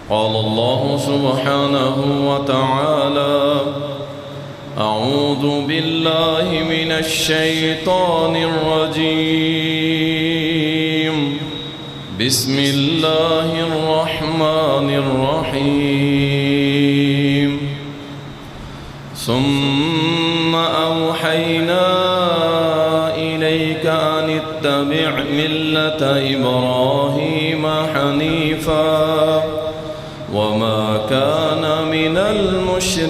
قال الله سبحانه وتعالى: أعوذ بالله من الشيطان الرجيم. بسم الله الرحمن الرحيم. ثم أوحينا إليك أن اتبع ملة إبراهيم حنيفا وما كان من المشركين.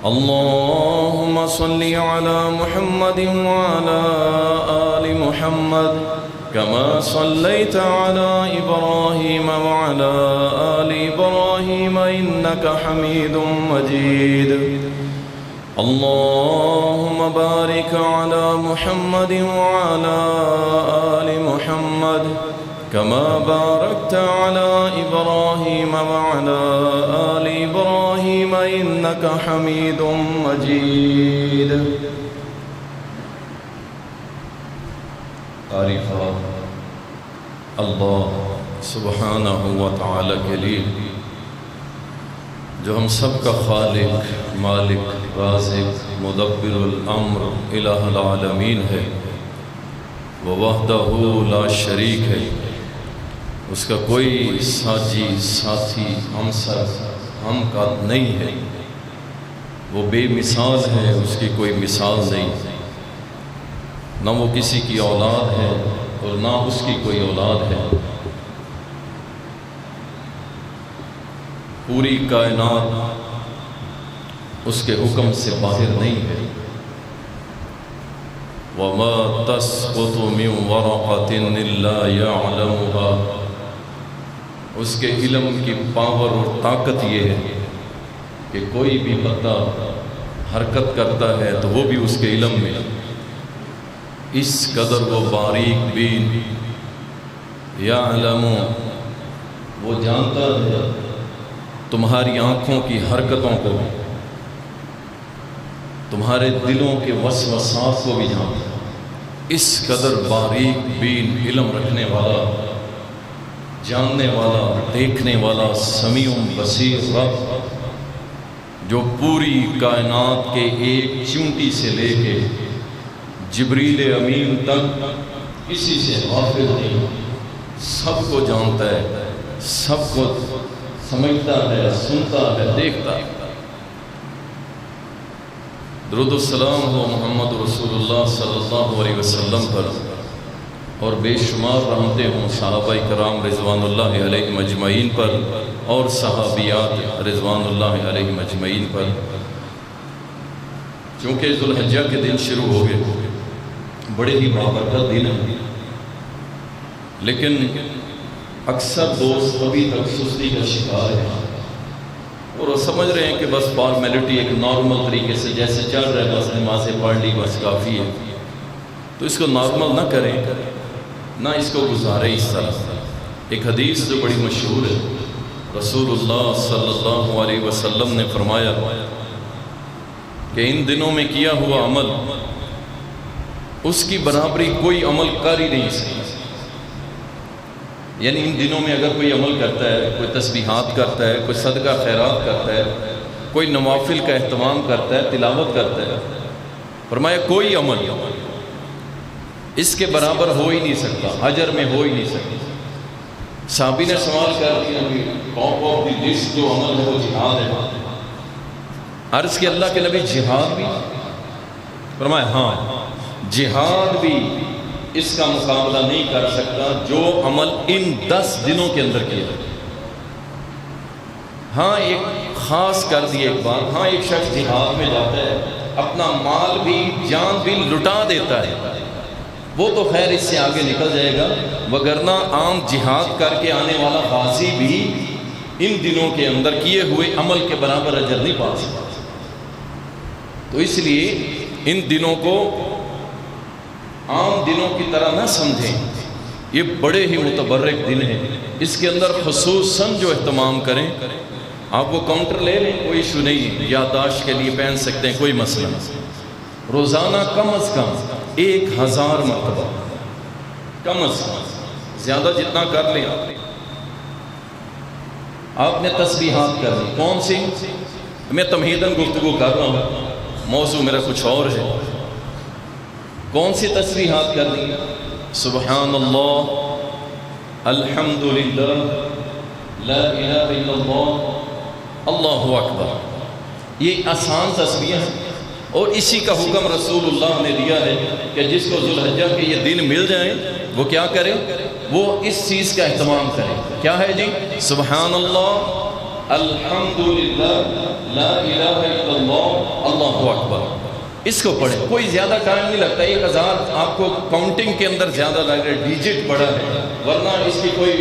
اللهم صل على محمد وعلى آل محمد كما صليت على إبراهيم وعلى آل إبراهيم إنك حميد مجيد. اللهم بارك على محمد وعلى آل محمد كما باركت على إبراهيم وعلى آل إبراهيم إنك حميد مجيد. تعریفات اللہ سبحانہ و تعالی کے لیے جو ہم سب کا خالق، مالک، رازق، مدبر الامر، الہ العالمین ہے، وہ وحدہ لا شریک ہے، اس کا کوئی ساجی، ساتھی، ہمسر، ہم کا نہیں ہے، وہ بے مثال ہے، اس کی کوئی مثال نہیں، نہ وہ کسی کی اولاد ہے اور نہ اس کی کوئی اولاد ہے. پوری کائنات اس کے حکم سے باہر نہیں ہے. وَمَا تَسْقُطُ مِنْ وَرَقَةٍ إِلَّا يَعْلَمُهَا. اس کے علم کی پاور اور طاقت یہ ہے کہ کوئی بھی بندہ حرکت کرتا ہے تو وہ بھی اس کے علم میں، اس قدر وہ باریک بین. یعلم، وہ جانتا ہے تمہاری آنکھوں کی حرکتوں کو، تمہارے دلوں کے وسوسات کو بھی جانتا ہے. اس قدر باریک بین علم رکھنے والا، جاننے والا، دیکھنے والا، سمیع بصیر رب، جو پوری کائنات کے ایک چونٹی سے لے کے جبریل امین تک کسی سے غافل نہیں، سب کو جانتا ہے، سب کو سمجھتا ہے، سنتا ہے، دیکھتا ہے. درود السلام ہو محمد رسول اللہ صلی اللہ علیہ وسلم پر، اور بے شمار رحمتیں ہوں صحابہ کرام رضوان اللہ علیہم اجمعین پر اور صحابیات رضوان اللہ علیہم اجمعین پر. چونکہ ذوالحجہ کے دن شروع ہو گئے، بڑے ہی بابرکت دن ہیں، لیکن اکثر دوست ابھی تک سستی کا شکار ہیں اور وہ سمجھ رہے ہیں کہ بس فارمیلٹی ایک نارمل طریقے سے جیسے چل رہا ہے، بس نمازیں پڑھ لی بس کافی ہے. تو اس کو نارمل نہ کریں، نہ اس کو گزارے اس طرح. ایک حدیث جو بڑی مشہور ہے، رسول اللہ صلی اللہ علیہ وسلم نے فرمایا کہ ان دنوں میں کیا ہوا عمل اس کی برابری کوئی عمل کر ہی نہیں سکتا. یعنی ان دنوں میں اگر کوئی عمل کرتا ہے، کوئی تسبیحات کرتا ہے، کوئی صدقہ خیرات کرتا ہے، کوئی نوافل کا اہتمام کرتا ہے، تلاوت کرتا ہے، فرمایا کوئی عمل اس کے برابر ہو ہی نہیں سکتا، اجر میں ہو ہی نہیں سکتا. صحابی نے سوال کر دیا کہ ٹاپ آف دی لسٹ جو عمل ہے وہ جہاد ہے. عرض کہ اللہ کے نبی جہاد بھی؟ فرمایا ہاں، جہاد بھی اس کا مقابلہ نہیں کر سکتا جو عمل ان 10 دنوں کے اندر کیا. ہاں ایک خاص کر دی ایک بات، ہاں ایک شخص جہاد میں جاتا ہے، اپنا مال بھی جان بھی لٹا دیتا ہے، وہ تو خیر اس سے آگے نکل جائے گا، وگرنہ عام جہاد کر کے آنے والا غازی بھی ان دنوں کے اندر کیے ہوئے عمل کے برابر اجر نہیں پا سکتا. تو اس لیے ان دنوں کو عام دنوں کی طرح نہ سمجھیں، یہ بڑے ہی متبرک دن ہیں. اس کے اندر خصوصاً جو اہتمام کریں، آپ وہ کاؤنٹر لے لیں، کوئی ایشو نہیں ہے، یادداشت کے لیے پہن سکتے ہیں، کوئی مسئلہ نہیں. روزانہ کم از کم 1000 مرتبہ کم از کم زیادہ جتنا کر لیں آپ نے تسبیحات کر لی. کون سی؟ میں تمہیداً گفتگو کر رہا ہوں، موضوع میرا کچھ اور ہے. کون سی تسبیحات کر لی؟ سبحان اللہ، الحمدللہ، لا الہ الا اللہ، اللہ اکبر. یہ آسان تسبیح ہیں اور اسی کا حکم رسول اللہ نے دیا ہے کہ جس کو ذوالحجہ کے یہ دن مل جائیں وہ کیا کرے؟ وہ اس چیز کا اہتمام کرے. کیا ہے جی؟ سبحان اللہ، الحمدللہ، لا الہ الا اللہ، اللہ اکبر. اس کو پڑھیں. کوئی زیادہ ٹائم نہیں لگتا. 1000 آپ کو کاؤنٹنگ کے اندر زیادہ لگ رہا ہے، ڈیجٹ بڑا ہے، ورنہ اس کی کوئی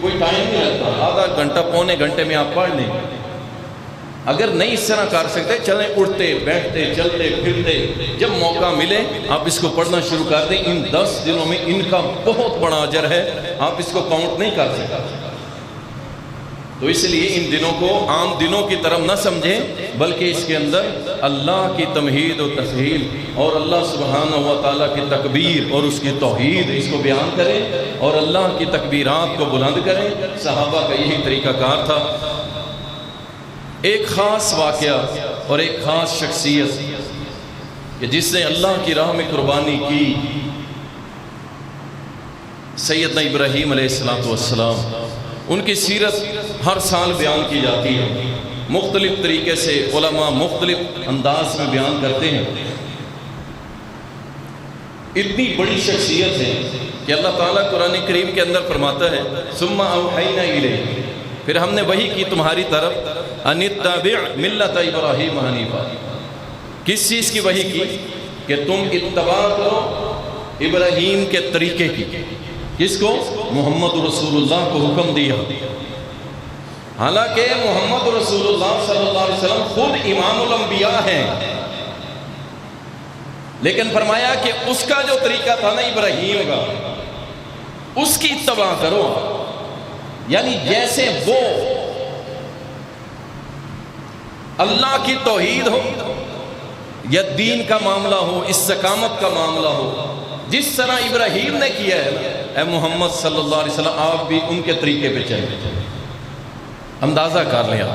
ٹائم نہیں لگتا. آدھا گھنٹہ پونے گھنٹے میں آپ پڑھ لیں. اگر نہیں اس طرح کر سکتے چلیں، اٹھتے بیٹھتے چلتے پھرتے جب موقع ملے آپ اس کو پڑھنا شروع کر دیں. ان 10 دنوں میں ان کا بہت بڑا اجر ہے، آپ اس کو کاؤنٹ نہیں کر سکتے. تو اس لیے ان دنوں کو عام دنوں کی طرف نہ سمجھیں، بلکہ اس کے اندر اللہ کی تمہید و تسہیل اور اللہ سبحانہ و تعالیٰ کی تکبیر اور اس کی توحید اس کو بیان کریں اور اللہ کی تکبیرات کو بلند کریں. صحابہ کا یہی طریقہ کار تھا. ایک خاص واقعہ اور ایک خاص شخصیت کہ جس نے اللہ کی راہ میں قربانی کی، سیدنا ابراہیم علیہ السلام. ان کی سیرت ہر سال بیان کی جاتی ہے، مختلف طریقے سے علماء مختلف انداز میں بیان کرتے ہیں. اتنی بڑی شخصیت ہے کہ اللہ تعالیٰ قرآن کریم کے اندر فرماتا ہے ثم اوحینا الیک، پھر ہم نے وحی کی تمہاری طرف ان اتبع ملت ابراہیم حنیفا. کس چیز کی وحی کی؟ کہ تم اتباع کرو ابراہیم کے طریقے کی. کس کو؟ محمد رسول اللہ کو حکم دیا. حالانکہ محمد رسول اللہ صلی اللہ علیہ وسلم خود امام الانبیاء ہیں، لیکن فرمایا کہ اس کا جو طریقہ تھا نا ابراہیم کا، اس کی اتباع کرو. یعنی جیسے وہ اللہ کی توحید ہو یا دین کا معاملہ ہو، استقامت کا معاملہ ہو، جس طرح ابراہیم نے کیا ہے، اے محمد صلی اللہ علیہ وسلم آپ بھی ان کے طریقے پہ چلیں. اندازہ کر لیا.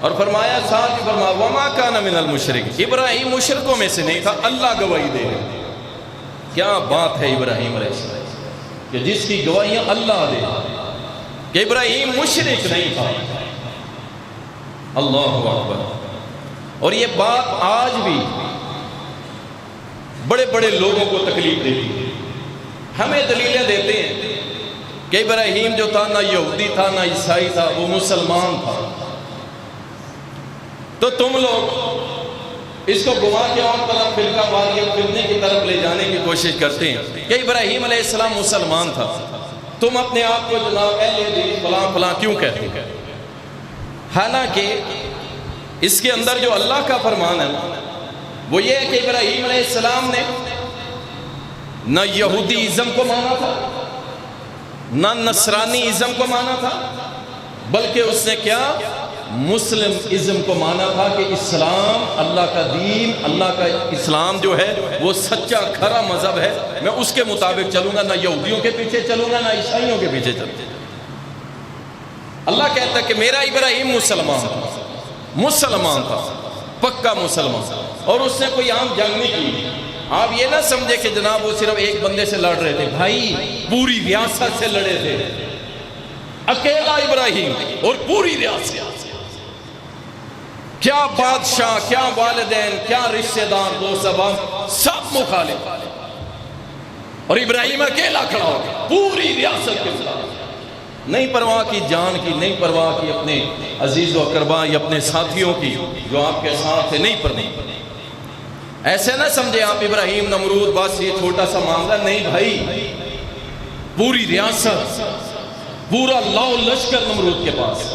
اور فرمایا ساتھ ہی فرمایا وما کان من المشرکین، ابراہیم مشرکوں میں سے نہیں تھا. اللہ گواہی دے گا. کیا بات ہے ابراہیم علیہ السلام کہ جس کی گواہیاں اللہ دے کہ ابراہیم مشرک نہیں تھا. اللہ اکبر. اور یہ بات آج بھی بڑے بڑے لوگوں کو تکلیف دیتی ہے. ہمیں دلیلیں دیتے ہیں کہ ابراہیم جو تھا نہ یہودی تھا نہ عیسائی تھا، وہ مسلمان تھا. تو تم لوگ اس کو گواہ کے اور طرف فرقہ واریت فرقے کی طرف لے جانے کی کوشش کرتے ہیں کہ ابراہیم علیہ السلام مسلمان تھا. تم اپنے آپ کو جناب اہل حدیث فلاں فلاں کیوں کہتے ہیں؟ حالانکہ اس کے اندر جو اللہ کا فرمان ہے وہ یہ ہے کہ ابراہیم علیہ السلام نے نہ یہودی ازم کو مانا تھا نہ نصرانی ازم کو مانا تھا، بلکہ اس نے کیا؟ مسلم ازم کو مانا تھا کہ اسلام اللہ کا دین، اللہ کا اسلام جو ہے وہ سچا کھرا مذہب ہے. میں اس کے مطابق چلوں گا، نہ یہودیوں کے پیچھے چلوں گا نہ عیسائیوں کے پیچھے چلوں گا. اللہ کہتا ہے کہ میرا ابراہیم مسلمان تھا، پکا مسلمان، اور اس نے کوئی عام جنگ نہیں کی. آپ یہ نہ سمجھے کہ جناب وہ صرف ایک بندے سے لڑ رہے تھے. بھائی پوری ریاست سے لڑے تھے، اکیلا ابراہیم اور پوری ریاست. کیا بادشاہ، کیا والدین، کیا رشتہ دار، دوست احباب سب مخالف، اور ابراہیم اکیلا کھڑا ہو گیا پوری ریاست کے خلاف. نہیں پرواہ کی جان کی، نہیں پرواہ کی اپنے عزیز و اقربا یا اپنے ساتھیوں کی جو آپ کے ساتھ ہے، نہیں پرواہ. ایسے نہ سمجھے آپ ابراہیم نمرود بس یہ چھوٹا سا معاملہ. نہیں بھائی، پوری ریاست، پورا لاؤ لشکر نمرود کے پاس،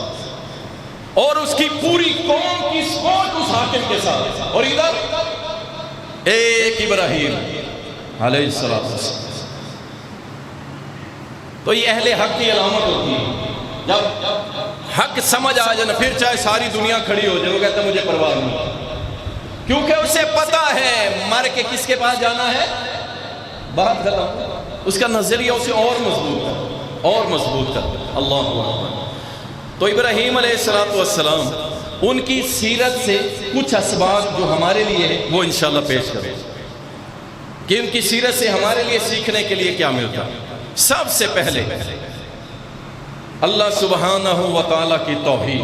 اور اس کی پوری قوم کی سپورٹ اس حاکم کے ساتھ، اور ادھر ایک ابراہیم علیہ السلام. تو یہ اہل حق کی علامت ہوتی ہے. جب حق سمجھ آ جائے نا، پھر چاہے ساری دنیا کھڑی ہو جائے، وہ کہتا ہے مجھے پرواہ نہیں، کیونکہ اسے پتا ہے مر کے کس کے پاس جانا ہے. بات ختم. اس کا نظریہ اسے اور مضبوط کر اللہ اکبر۔ تو ابراہیم علیہ السلام ان کی سیرت سے کچھ اسباب جو ہمارے لیے ہے وہ انشاءاللہ پیش کریں کہ ان کی سیرت سے ہمارے لیے سیکھنے کے لیے کیا ملتا ہے۔ سب سے پہلے اللہ سبحانہ و تعالیٰ کی توحید،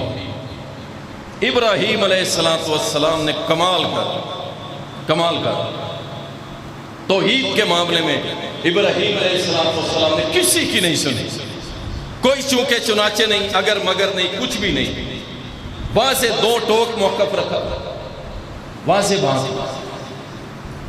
ابراہیم علیہ السلام نے کمال کر توحید کے معاملے میں ابراہیم علیہ السلام نے کسی کی نہیں سنی، کوئی چونکہ چنانچہ نہیں، اگر مگر نہیں، کچھ بھی نہیں، واضح دو ٹوک موقف رکھا، واضح بات۔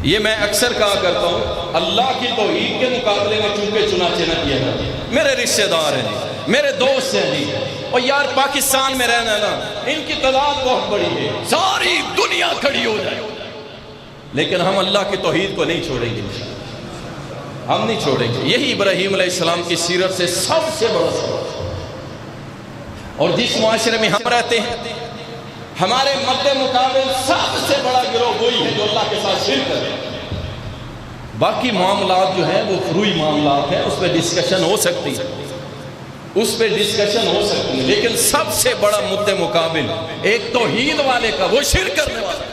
یہ میں اکثر کہا کرتا ہوں، اللہ کی توحید کے مقابلے میں چونکہ چنانچہ نہ کیا جائے۔ میرے رشتہ دار ہیں جی، میرے دوست ہیں جی، اور یار پاکستان میں رہنا ہے نا، ان کی تعداد بہت بڑی ہے، ساری دنیا کھڑی ہو جائے، لیکن ہم اللہ کی توحید کو نہیں چھوڑیں گے، ہم نہیں چھوڑیں گے۔ یہی ابراہیم علیہ السلام کی سیرت سے سب سے بڑا سبق۔ اور جس معاشرے میں ہم رہتے ہیں، ہمارے مد مقابل سب سے بڑا گروہ وہی ہے جو اللہ کے ساتھ شرک کرے۔ باقی معاملات جو ہیں وہ فروعی معاملات ہیں، اس پہ ڈسکشن ہو سکتی ہے، لیکن سب سے بڑا مد مقابل ایک توحید والے کا، وہ شرک کرنے والا،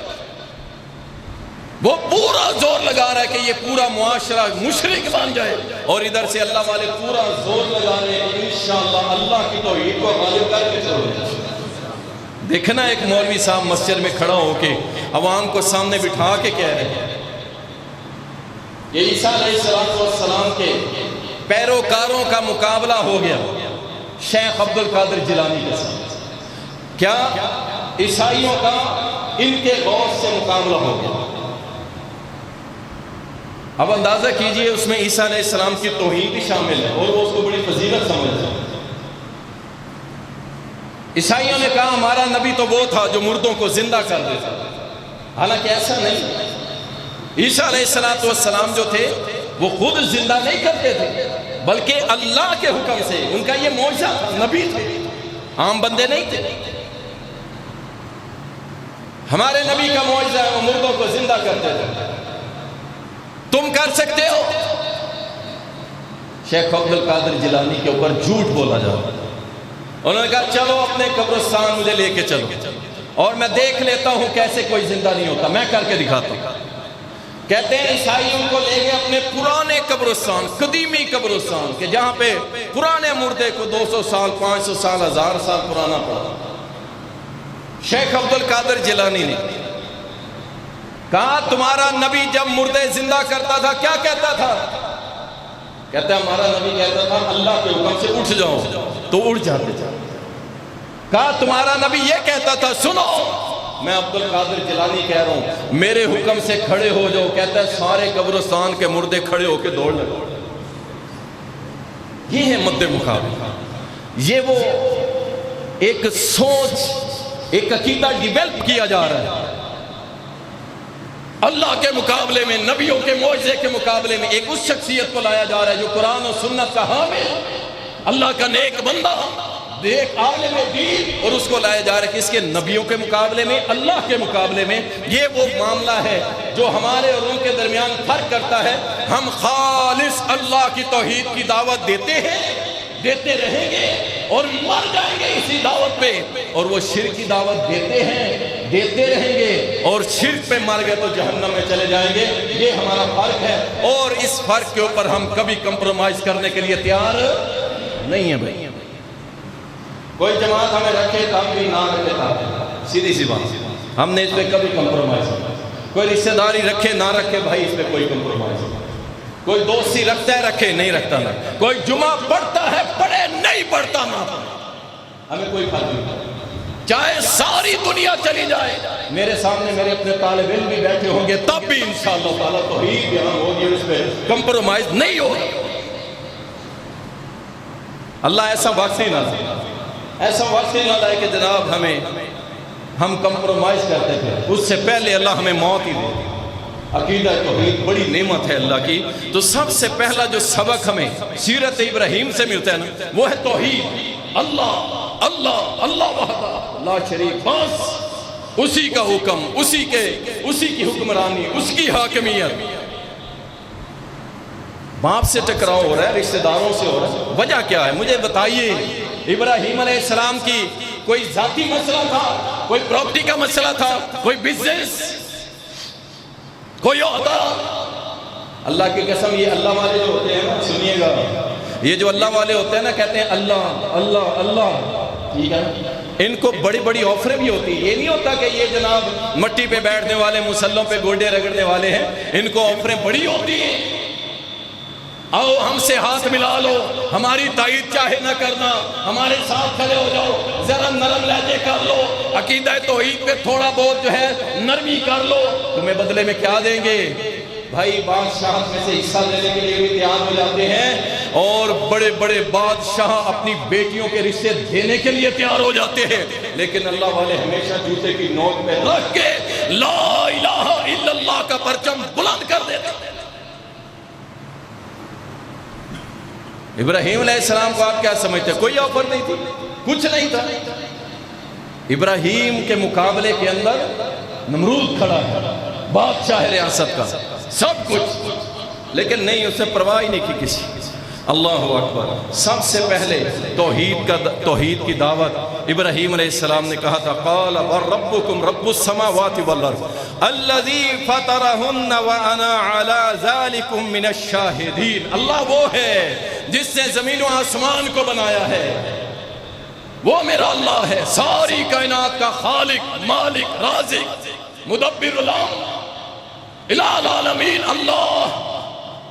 وہ پورا زور لگا رہا ہے کہ یہ پورا معاشرہ مشرک بن جائے، اور ادھر سے اللہ والے پورا زور لگا رہے ہیں کہ انشاءاللہ اللہ کی توحید کو غالب کر کے چھوڑیں۔ دیکھنا ایک مولوی صاحب مسجد میں کھڑا ہو کے عوام کو سامنے بٹھا کے کہہ رہے ہیں کہ عیسیٰ علیہ السلام کے پیروکاروں کا مقابلہ ہو گیا شیخ عبد القادر جیلانی کے ساتھ، کیا عیسائیوں کا ان کے غوث سے مقابلہ ہو گیا۔ اب اندازہ کیجئے اس میں عیسیٰ علیہ السلام کی توحید بھی شامل ہے، اور وہ اس کو بڑی فضیلت سمجھتے ہیں۔ عیسائیوں نے کہا ہمارا نبی تو وہ تھا جو مردوں کو زندہ کر دیتا، حالانکہ ایسا نہیں۔ عیسیٰ علیہ السلام جو تھے وہ خود زندہ نہیں کرتے تھے، بلکہ اللہ کے حکم سے، ان کا یہ معجزہ تھا، نبی تھے، عام بندے نہیں تھے۔ ہمارے نبی کا معجزہ ہے وہ مردوں کو زندہ کرتے تھے، تم کر سکتے ہو؟ شیخ عبد القادر جیلانی کے اوپر جھوٹ بولا جاتا، انہوں نے کہا چلو اپنے قبرستان مجھے لے کے چلو، اور میں دیکھ لیتا ہوں کیسے کوئی زندہ نہیں ہوتا، میں کر کے دکھاتا ہوں۔ کہتے ہیں عیسائیوں کو لے گئے اپنے پرانے قبرستان، قدیمی قبرستان کہ جہاں پہ پرانے مردے کو 200 سال 500 سال 1000 سال پرانا پڑا۔ شیخ عبد القادر جیلانی نے کہا تمہارا نبی جب مردے زندہ کرتا تھا کیا کہتا تھا؟ کہتا ہے ہمارا نبی کہتا تھا اللہ کے حکم سے اٹھ جاؤ تو اٹھ جاتے تھے۔ کہا تمہارا نبی یہ کہتا تھا سنو میں عبد القادر جیلانی کہہ رہا ہوں میرے حکم سے کھڑے ہو جاؤ، کہتا ہے سارے قبرستان کے مردے کھڑے ہو کے دوڑ لگو۔ یہ ہے مد مقابل، یہ وہ ایک سوچ، ایک عقیدہ ڈیولپ کیا جا رہا ہے اللہ کے مقابلے میں، نبیوں کے معجزے کے مقابلے میں۔ ایک اس شخصیت کو لایا جا رہا ہے جو قرآن و سنت کا حامل، اللہ کا نیک بندہ، ایک عالم دین، اور اس کو لایا جا رہا ہے کہ اس کے نبیوں کے مقابلے میں، اللہ کے مقابلے میں۔ یہ وہ معاملہ ہے جو ہمارے اور ان کے درمیان فرق کرتا ہے۔ ہم خالص اللہ کی توحید کی دعوت دیتے ہیں، دیتے رہیں گے اور مر جائیں گے اسی دعوت پہ، اور وہ شرک کی دعوت دیتے ہیں، دیتے رہیں گے، اور شرک پہ مر گئے تو جہنم میں چلے جائیں گے۔ یہ ہمارا فرق ہے، اور اس فرق کے اوپر ہم کبھی کمپرومائز کرنے کے لیے تیار نہیں ہیں بھائی۔ کوئی جماعت ہمیں رکھے تب بھی، نہ رکھے تب بھی، سیدھی سی بات، ہم نے اس پہ کبھی کمپرومائز نہیں۔ کوئی رشتہ داری رکھے نہ رکھے بھائی، اس پہ کوئی کمپرومائز نہیں۔ کوئی دوستی رکھتا ہے رکھے، نہیں رکھتا نہ۔ کوئی جمعہ پڑھتا ہے پڑھے، نہیں پڑھتا نہ پڑھے، ہمیں کوئی فرق نہیں، چاہے ساری دنیا چلی جائے۔ میرے سامنے میرے اپنے طالب علم بھی بیٹھے ہوں گے تب بھی انشاءاللہ تعالیٰ توحید یہاں ہوگی، اس پہ کمپرومائز نہیں ہوگا۔ اللہ ایسا وقت ہی نہ لائے، ایسا وقت ہی نہ لائے کہ جناب ہم کمپرومائز کرتے تھے۔ اس سے پہلے اللہ ہمیں موت ہی دے۔ عقیدہ توحید بڑی نعمت ہے اللہ کی۔ تو سب سے پہلا جو سبق ہمیں سیرت ابراہیم سے ملتا ہے نا، وہ ہے توحید، اللہ اللہ اللہ وحدہ لا شریک، بس اسی کا حکم، اسی کی حکمرانی، اس کی حاکمیت۔ باپ سے ٹکراؤ ہو رہا ہے، رشتہ داروں سے ہو رہا ہے، وجہ کیا ہے مجھے بتائیے؟ ابراہیم علیہ السلام کی کوئی ذاتی مسئلہ تھا، کوئی پراپرٹی کا مسئلہ تھا، کوئی بزنس، کوئی عہدہ؟ اللہ کی قسم یہ اللہ والے جو ہوتے ہیں، سنیے گا، یہ جو اللہ والے ہوتے ہیں نا، کہتے ہیں اللہ اللہ اللہ، ٹھیک ہے، ان کو بڑی بڑی آفریں بھی ہوتی ہیں۔ یہ نہیں ہوتا کہ یہ جناب مٹی پہ بیٹھنے والے، مسلوں پہ گوڈے رگڑنے والے ہیں، ان کو آفریں بڑی ہوتی ہیں۔ آؤ ہم سے ہاتھ ملا لو، ہماری تائید چاہے نہ کرنا، ہمارے ساتھ کھڑے ہو جاؤ، ذرا نرم لہجے کر لو، عقیدہ توحید پہ تھوڑا بہت جو ہے نرمی کر لو، تمہیں بدلے میں کیا دیں گے؟ بھائی بادشاہت میں سے حصہ لینے کے لیے بھی تیار ہو جاتے ہیں، اور بڑے بڑے بادشاہ اپنی بیٹیوں کے رشتے دینے کے لیے تیار ہو جاتے ہیں، لیکن اللہ والے ہمیشہ جوتے کی نوک پہ رکھ کے لا الہ الا اللہ کا پرچم بلند کر دیتے ہیں۔ ابراہیم علیہ السلام کو آپ کیا سمجھتے ہیں؟ کوئی آفر نہیں تھی، کچھ نہیں تھا۔ ابراہیم کے مقابلے کے اندر نمرود کھڑا ہے، بادشاہ ریاست کا، سب کچھ، لیکن نہیں، اسے پرواہ ہی نہیں کی کسی۔ اللہ اکبر۔ سب سے پہلے توحید کی دعوت ابراہیم علیہ السلام نے کہا تھا، قال وربکم رب السماوات والارض الذی فطرہن وانا علی ذالکم من الشاہدین۔ اللہ وہ ہے جس نے زمین و آسمان کو بنایا ہے، وہ میرا اللہ ہے، ساری کائنات کا خالق، مالک، رازق، مدبر الامر، الہ العالمین، اللہ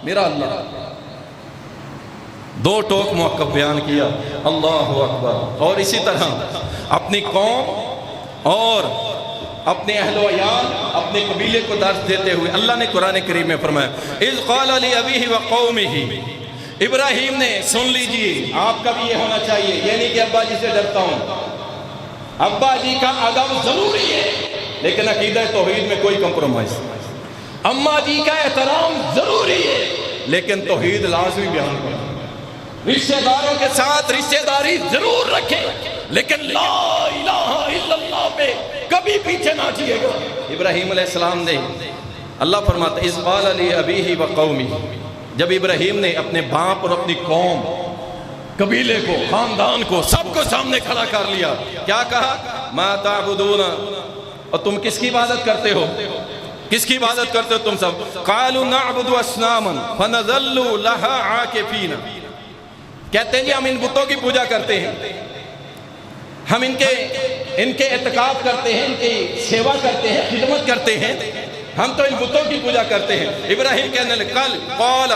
میرا اللہ۔ دو ٹوک موقف بیان کیا، اللہ اکبر۔ اور اسی طرح اپنی قوم اور اپنے اہل و عیال، اپنے قبیلے کو درس دیتے ہوئے اللہ نے قرآن کریم میں فرمایا، اذ قال لأبیہ وقومہ، ابراہیم نے، سن لیجئے، آپ کا بھی یہ ہونا چاہیے، یہ نہیں کہ ابا جی سے ڈرتا ہوں، ابا جی کا ادب ضروری ہے لیکن عقیدہ توحید میں کوئی کمپرومائز، اماں جی کا احترام ضروری ہے لیکن توحید لازمی بیان کریں، رشتہ داروں کے ساتھ رشتہ داری ضرور رکھیں لیکن لا الہ الا اللہ پہ کبھی پیچھے نہ ہٹیے گا۔ ابراہیم علیہ السلام نے، اللہ فرماتا ہے اذ قال لأبیہ وقومہ، جب ابراہیم نے اپنے باپ اور اپنی قوم، قبیلے کو، خاندان کو، سب کو سامنے کھڑا کر لیا، کیا کہا؟ ما تعبدون، اور تم کس کی عبادت کرتے ہو؟ کس کی عبادت کرتے ہو تم سب؟ قالوا نعبد اصناما فنظل لها عاکفین، کہتے ہیں جی ہم ان بتوں کی پوجا کرتے ہیں، ہم ان کے اعتکاف کرتے ہیں، ان کی سیوا کرتے ہیں، خدمت کرتے ہیں، ہم تو ان بتوں کی پوجا کرتے ہیں۔ ابراہیم کہنے لگے، قال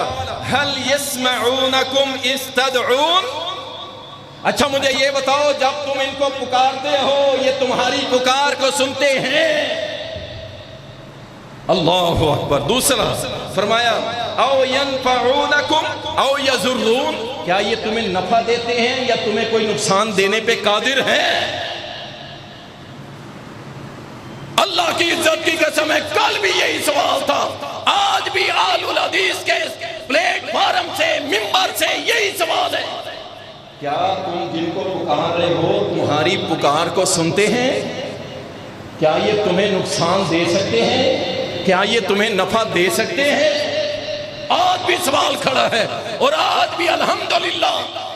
هل يسمعونكم اذ تدعون، اچھا مجھے یہ بتاؤ جب تم ان کو پکارتے ہو یہ تمہاری پکار کو سنتے ہیں؟ اللہ اکبر۔ دوسرا فرمایا او ينفعونكم او يضرون، کیا یہ تمہیں نفع دیتے ہیں یا تمہیں کوئی نقصان دینے پہ قادر ہیں؟ اللہ کی عزت کی قسم ہے، کل بھی یہی سوال تھا، آج بھی آل الحدیث کے پلیٹ فارم سے، ممبر سے یہی سوال ہے، کیا تم جن کو پکار رہے ہو تمہاری پکار کو سنتے ہیں؟ کیا یہ تمہیں نقصان دے سکتے ہیں؟ کیا یہ تمہیں نفع دے سکتے ہیں؟ آج بھی سوال کھڑا ہے، اور آج بھی الحمدللہ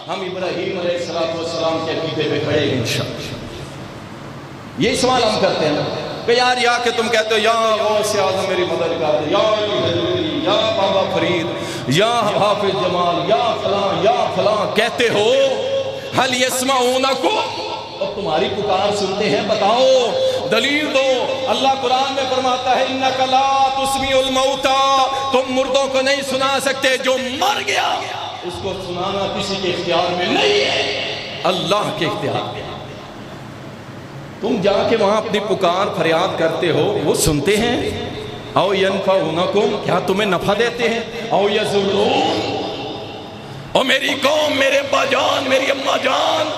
ہم ابراہیم علیہ السلام کے عقیدے پہ کھڑے ہیں انشاءاللہ۔ یہی سوال ہم کرتے ہیں کہ یار یا کہ تم کہتے ہو یا غوث اعظم میری مدد کر دے، یا علی حضوری، یا بابا فرید، یا حافظ جمال، یا فلاں کہتے ہو، حل یسمعونکم، اور تمہاری پکار سنتے ہیں؟ بتاؤ، دلیل دو۔ اللہ قرآن میں فرماتا ہے انک لا تسمیع الموتى، تم مردوں کو نہیں سنا سکتے، جو مر گیا اس کو سنانا کسی کے اختیار میں نہیں ہے، اللہ کے اختیار میں۔ تم جا کے وہاں اپنی پکار فریاد کرتے ہو، وہ سنتے ہیں؟ او ینفعونکم، کیا تمہیں نفع دیتے ہیں؟ او یضرون، اور میری قوم، میرے ابا جان، میری اماں جان،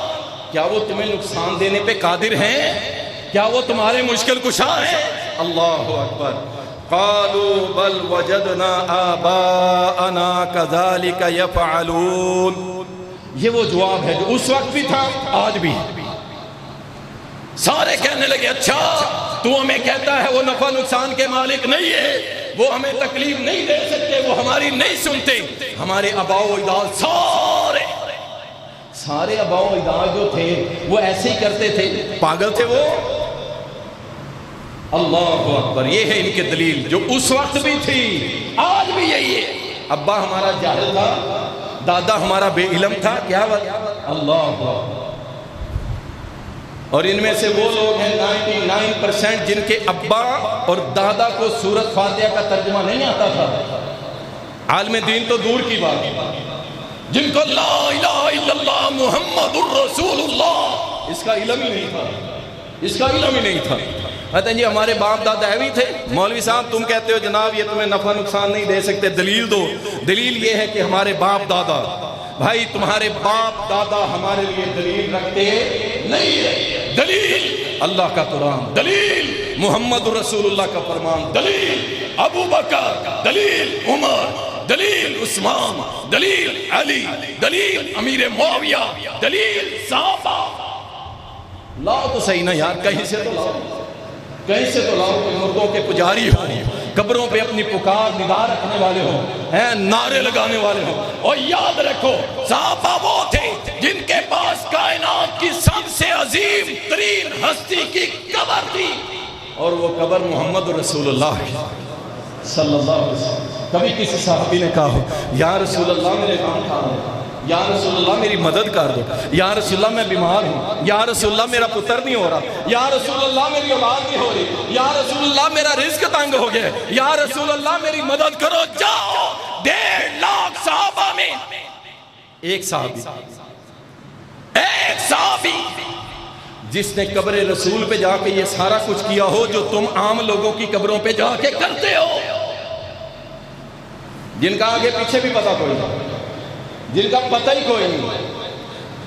کیا وہ تمہیں نقصان دینے پہ قادر ہیں؟ کیا وہ تمہارے مشکل کشا ہیں؟ اللہ اکبر۔ قالوا بل وجدنا آباءنا كذلك يفعلون، یہ وہ جواب ہے جو اس وقت بھی تھا، آج بھی۔ سارے کہنے لگے اچھا تو ہمیں کہتا ہے وہ نفع نقصان کے مالک نہیں ہے، وہ ہمیں تکلیف نہیں دے سکتے، وہ ہماری نہیں سنتے. ہمارے آباء و اجداد سارے آباء و اجداد جو تھے وہ ایسے ہی کرتے تھے، پاگل تھے وہ. اللہ اکبر. یہ ہے ان کے دلیل جو اس وقت بھی تھی، آج بھی یہی ہے. ابا ہمارا جاہل تھا، دادا ہمارا بے علم تھا، کیا بات. اللہ اکبر. اور ان میں سے وہ لوگ ہیں 99% جن کے ابا اور دادا کو سورۃ فاتحہ کا ترجمہ نہیں آتا تھا. عالم دین تو دور کی بات، جن کو لا الہ الا اللہ محمد الرسول اللہ اس کا علم ہی نہیں تھا، اس کا علم ہی نہیں تھا. کہتے ہیں جی ہمارے باپ دادا ایوی تھے. مولوی صاحب تم کہتے ہو جناب یہ تمہیں نفع نقصان نہیں دے سکتے، دلیل دو. دلیل یہ ہے کہ ہمارے باپ دادا، بھائی تمہارے باپ دادا ہمارے لیے دلیل رکھتے نہیں ہے. دلیل اللہ کا قرآن، دلیل محمد رسول اللہ کا فرمان، دلیل ابو بکر، دلیل عمر، دلیل عثمان، دلیل علی، دلیل امیر معاویہ، دلیل صحابہ. لاؤ تو صحیح نا یار، کہیں سے تو لاؤ، کہیں سے تو لاؤ. کہ مردوں کے پجاری ہو، قبروں پہ اپنی پکار ندا رکھنے والے ہوں، نعرے لگانے والے ہوں. اور یاد رکھو صحابہ وہ تھے جن کے پاس کائنات کی سب سے عظیم ترین ہستی کی قبر تھی، اور وہ قبر محمد رسول اللہ صلی اللہ علیہ وسلم. کبھی کسی صحابی نے کہا ہو یا رسول اللہ میرے کام کھا ہے، یا رسول اللہ میری مدد کر دو، یا رسول اللہ میں بیمار ہوں، یا رسول اللہ میرا پتر نہیں ہو رہا، یا رسول اللہ میری اولاد نہیں ہو رہی، یا رسول اللہ میرا رزق تنگ ہو گیا، یا رسول اللہ میری مدد کرو. جاؤ 1.5 لاکھ صحابہ میں ایک صحابی جس نے قبر رسول پہ جا کے یہ سارا کچھ کیا ہو جو تم عام لوگوں کی قبروں پہ جا کے کرتے ہو، جن کا آگے پیچھے بھی پتہ کوئی نہیں، جن کا پتہ ہی کوئی نہیں.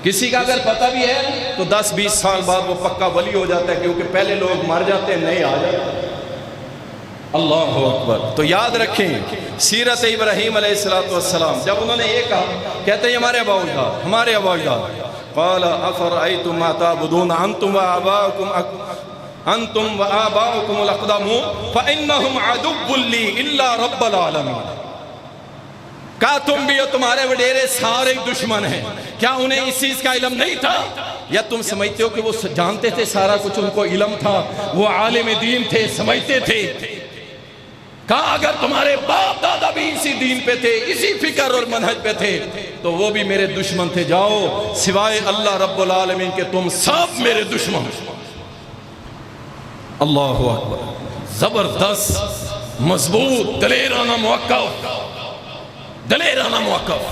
کسی کا اگر پتہ بھی ہے تو 10-20 سال بعد وہ پکا ولی ہو جاتا ہے، کیونکہ پہلے لوگ مر جاتے ہیں، نئے آ جاتے ہیں. اللہ اکبر. تو یاد رکھیں سیرت ابراہیم علیہ السلام، جب انہوں نے یہ کہا، کہتے ہیں ہمارے آباء اجداد، ہمارے آباء اجداد، قال افرأيتم ما تعبدون انتم وآباؤكم الاقدمون فانهم عدو لي الا رب العالمين. کہا تم بھی ہو، تمہارے وڈیرے سارے دشمن ہیں. کیا انہیں اس چیز کا علم نہیں تھا؟ یا تم سمجھتے ہو کہ وہ جانتے تھے سارا کچھ، ان کو علم تھا، وہ عالم دین تھے، سمجھتے تھے. کہا اگر تمہارے باپ دادا بھی اسی دین پہ تھے، اسی فکر اور منہج پہ تھے، تو وہ بھی میرے دشمن تھے. جاؤ سوائے اللہ رب العالمین کے تم سب میرے دشمن. اللہ اکبر. زبردست، مضبوط، دلیرانہ موقف، دلیرانہ موقف.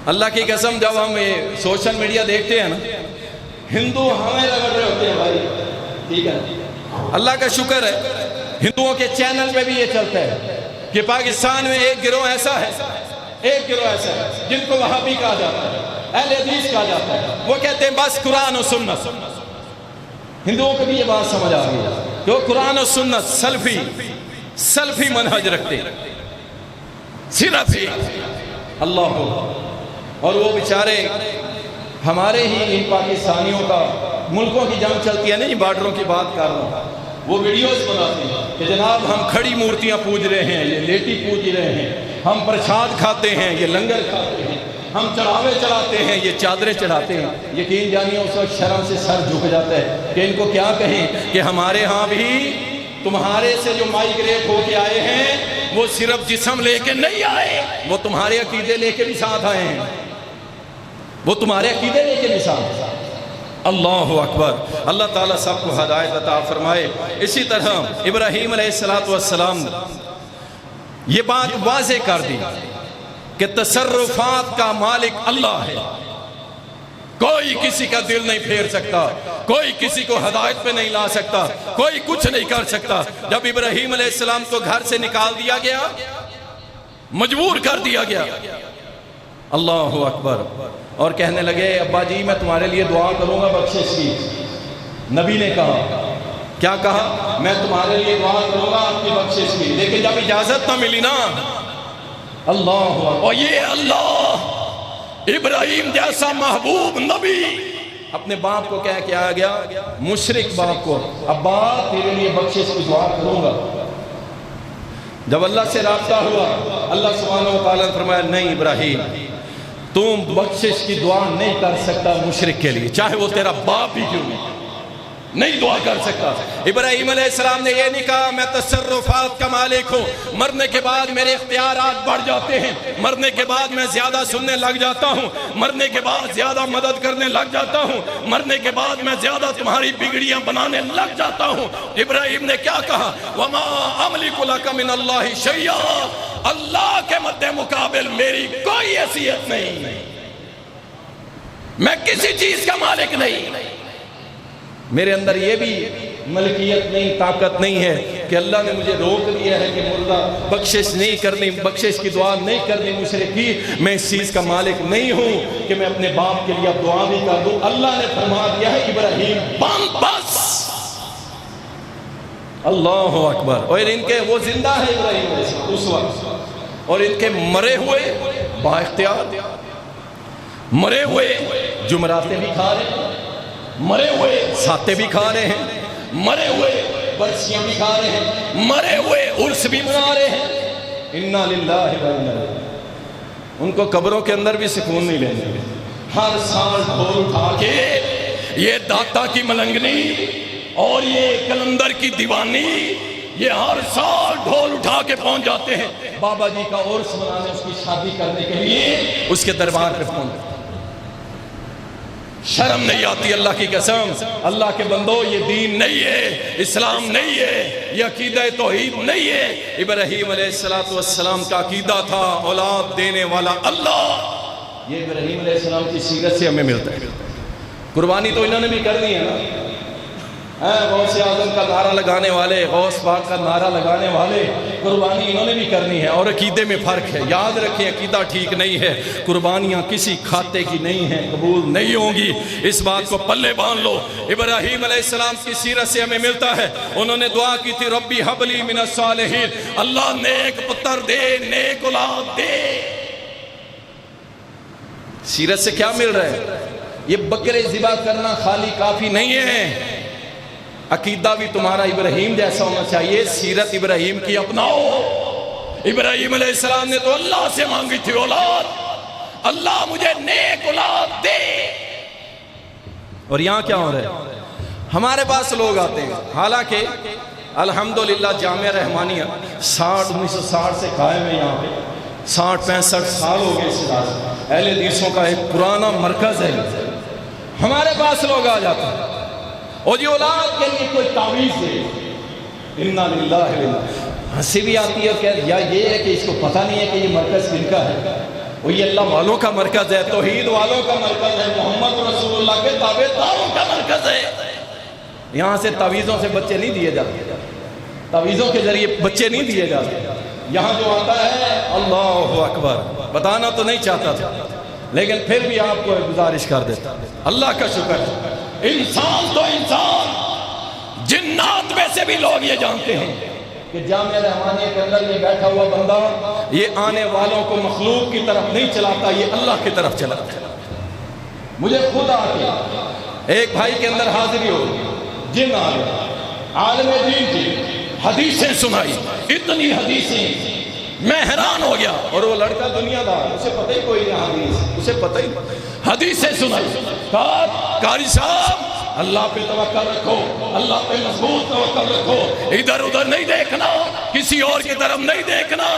اللہ کی قسم جب ہم سوشل میڈیا دیکھتے ہیں نا، ہندو ہمیں رگڑ رہے ہوتے ہیں بھائی، ٹھیک ہے. اللہ کا شکر ہے ہندوؤں کے چینل پہ بھی یہ چلتا ہے کہ پاکستان میں ایک گروہ ایسا ہے، ایک گروہ ایسا ہے جن کو وہابی کہا جاتا ہے، اہل حدیث کہا جاتا ہے. وہ کہتے ہیں بس قرآن و سنت. ہندوؤں کو بھی یہ بات سمجھ آ گئی کہ وہ قرآن و سنت سلفی منہج رکھتے صرف ہی. اللہ ہو. اور وہ بیچارے ہمارے ہی ان پاکستانیوں کا، ملکوں کی جنگ چلتی ہے نہیں، بارڈروں کی بات کر رہا ہوں، وہ ویڈیوز بناتے ہیں کہ جناب ہم کھڑی مورتیاں پوج رہے ہیں، یہ لیٹی پوج رہے ہیں، ہم پرساد کھاتے ہیں، یہ لنگر کھاتے ہیں، ہم چڑھاوے چڑھاتے ہیں، یہ چادریں چڑھاتے ہیں. یقین جانیے اس وقت شرم سے سر جھک جاتا ہے کہ ان کو کیا کہیں کہ ہمارے ہاں بھی تمہارے سے جو مائیگریٹ ہو کے آئے ہیں وہ صرف جسم لے کے نہیں آئے، وہ تمہارے عقیدے لے کے بھی ساتھ آئے ہیں، وہ تمہارے عقیدے لے کے بھی ساتھ. اللہ اکبر. اللہ تعالیٰ سب کو ہدایت عطا فرمائے. اسی طرح ابراہیم علیہ السلام نے یہ بات واضح کر دی کہ تصرفات کا مالک اللہ ہے، کوئی کسی کا دل نہیں پھیر سکتا، کوئی کسی کو ہدایت پہ نہیں لا سکتا، کوئی کچھ نہیں کر سکتا. جب ابراہیم علیہ السلام کو گھر سے نکال دیا گیا، مجبور کر دیا گیا، اللہ اکبر، اور کہنے لگے ابا جی میں تمہارے لیے دعا کروں گا بخشش کی. نبی نے کہا، کیا کہا؟ میں تمہارے لیے دعا کروں گا آپ کی بخشش کی. لیکن جب اجازت نہ ملی نا، اللہ، اور یہ اللہ ابراہیم جیسا محبوب نبی اپنے باپ کو کہہ کے آ گیا، مشرک باپ کو، ابا تیرے لیے بخشش کی دعا کروں گا. جب اللہ سے رابطہ ہوا، اللہ سبحانہ و تعالیٰ نے فرمایا نہیں ابراہیم، تم بخشش کی دعا نہیں کر سکتا مشرک کے لیے، چاہے وہ تیرا باپ بھی کیوں نہیں دعا کر سکتا۔ ابراہیم علیہ السلام نے یہ نہیں کہا میں تصرفات کا مالک ہوں، مرنے کے بعد میرے اختیارات بڑھ جاتے ہیں، مرنے کے بعد میں زیادہ سننے لگ جاتا ہوں، مرنے کے بعد زیادہ مدد کرنے لگ جاتا ہوں، مرنے کے بعد میں زیادہ تمہاری بگڑیاں بنانے لگ جاتا ہوں۔ ابراہیم نے کیا کہا؟ وَمَا أَمْلِكُ لَكَ مِنَ اللَّهِ شَيْئًا، اللہ کے مد مقابل میری کوئی حیثیت نہیں، میں کسی چیز کا مالک نہیں، میرے اندر یہ بھی ملکیت نہیں، طاقت نہیں ہے کہ اللہ نے مجھے روک دیا ہے کہ مردہ بخشش نہیں کرنی، بخشش کی دعا نہیں کرنی مشرک کی، میں اس چیز کا مالک نہیں ہوں کہ میں اپنے باپ کے لیے دعا بھی کر دوں۔ اللہ نے فرما دیا ہے ابراہیم بس، اللہ اکبر۔ اور ان کے وہ زندہ ہے ابراہیم اس وقت، اور ان کے مرے ہوئے با اختیار، مرے ہوئے جمراتے بھی کھا رہے ہیں، مرے ہوئے ساتے بھی کھا رہے ہیں، مرے ہوئے برسیاں بھی کھا رہے ہیں، مرے ہوئے عرس بھی منا رہے ہیں۔ انا للہ و انا الیہ راجعون۔ ان کو قبروں کے اندر بھی سکون نہیں لینے، ہر سال ڈھول اٹھا کے یہ داتا کی ملنگنی اور یہ کلندر کی دیوانی، یہ ہر سال ڈھول اٹھا کے پہنچ جاتے ہیں بابا جی کا عرس منانے، اس کی شادی کرنے کے لیے اس کے دربار پہ پہنچ جاتے ہیں۔ شرم نہیں آتی اللہ کی قسم، اللہ کے بندو یہ دین نہیں ہے، اسلام نہیں ہے، یہ عقیدہ توحید نہیں ہے۔ ابراہیم علیہ السلام کا عقیدہ تھا اولاد دینے والا اللہ، یہ ابراہیم علیہ السلام کی سیرت سے ہمیں ملتا ہے۔ قربانی تو انہوں نے بھی کرنی ہے نا، غوث اعظم کا نعرہ لگانے والے، غوث پاک کا نعرہ لگانے والے، قربانی انہوں نے بھی کرنی ہے، اور عقیدے میں فرق ہے۔ یاد رکھیں عقیدہ ٹھیک نہیں ہے، قربانیاں کسی کھاتے کی نہیں ہیں، قبول نہیں ہوں گی، اس بات کو پلے باندھ لو۔ ابراہیم علیہ السلام کی سیرت سے ہمیں ملتا ہے، انہوں نے دعا کی تھی ربی حب لی من الصالحین، اللہ نیک پتر دے، نیک اولاد دے۔ سیرت سے کیا مل رہا ہے؟ یہ بکرے ذبح کرنا خالی کافی نہیں ہے، عقیدہ بھی تمہارا ابراہیم جیسا ہونا چاہیے، سیرت ابراہیم کی اپناؤ۔ ابراہیم علیہ السلام نے تو اللہ سے مانگی تھی اولاد، اللہ مجھے نیک اولاد دے۔ اور یہاں کیا ہو رہا ہے؟ ہمارے پاس لوگ آتے ہیں، حالانکہ الحمدللہ جامعہ رحمانیہ 1960 سے قائم ہے، یہاں پہ 60-65 سال ہو گئے، اس اہل حدیثوں کا ایک پرانا مرکز ہے۔ ہمارے پاس لوگ آ جاتے ہیں اور یہ اولاد کے لیے کوئی تعویذ دے، انا للہ و انا الیہ، ہنسی بھی آتی ہے، کہ یا یہ ہے کہ اس کو پتہ نہیں ہے کہ یہ مرکز کن کا ہے، وہ یہ اللہ والوں کا مرکز ہے، توحید والوں کا مرکز ہے، محمد رسول اللہ کے تابع داروں کا مرکز ہے۔ یہاں سے تعویذوں سے بچے نہیں دیے جاتے، تعویذوں کے ذریعے بچے نہیں دیے جاتے۔ یہاں جو آتا ہے اللہ اکبر، بتانا تو نہیں چاہتا تھا لیکن پھر بھی آپ کو گزارش کر دیتا، اللہ کا شکر ہے، انسان تو انسان، جنات میں سے بھی لوگ یہ جانتے ہیں کہ جامعہ رحمانیہ کے اندر یہ بیٹھا ہوا بندہ یہ آنے والوں کو مخلوق کی طرف نہیں چلاتا، یہ اللہ کی طرف چلاتا ہے۔ مجھے خود آ کے ایک بھائی کے اندر حاضری ہو، جن عالم دین جی حدیثیں سنائی، اتنی حدیثیں، میں حیران ہو گیا، اور وہ لڑکا دنیا دار، اسے پتہ ہی کوئی نہیں حدیث، اسے پتہ ہی حدیثیں سنائی، کہا قاری صاحب اللہ پہ توکل رکھو، اللہ پہ مضبوط توکل رکھو، ادھر ادھر نہیں دیکھنا، کسی اور کی طرف نہیں دیکھنا۔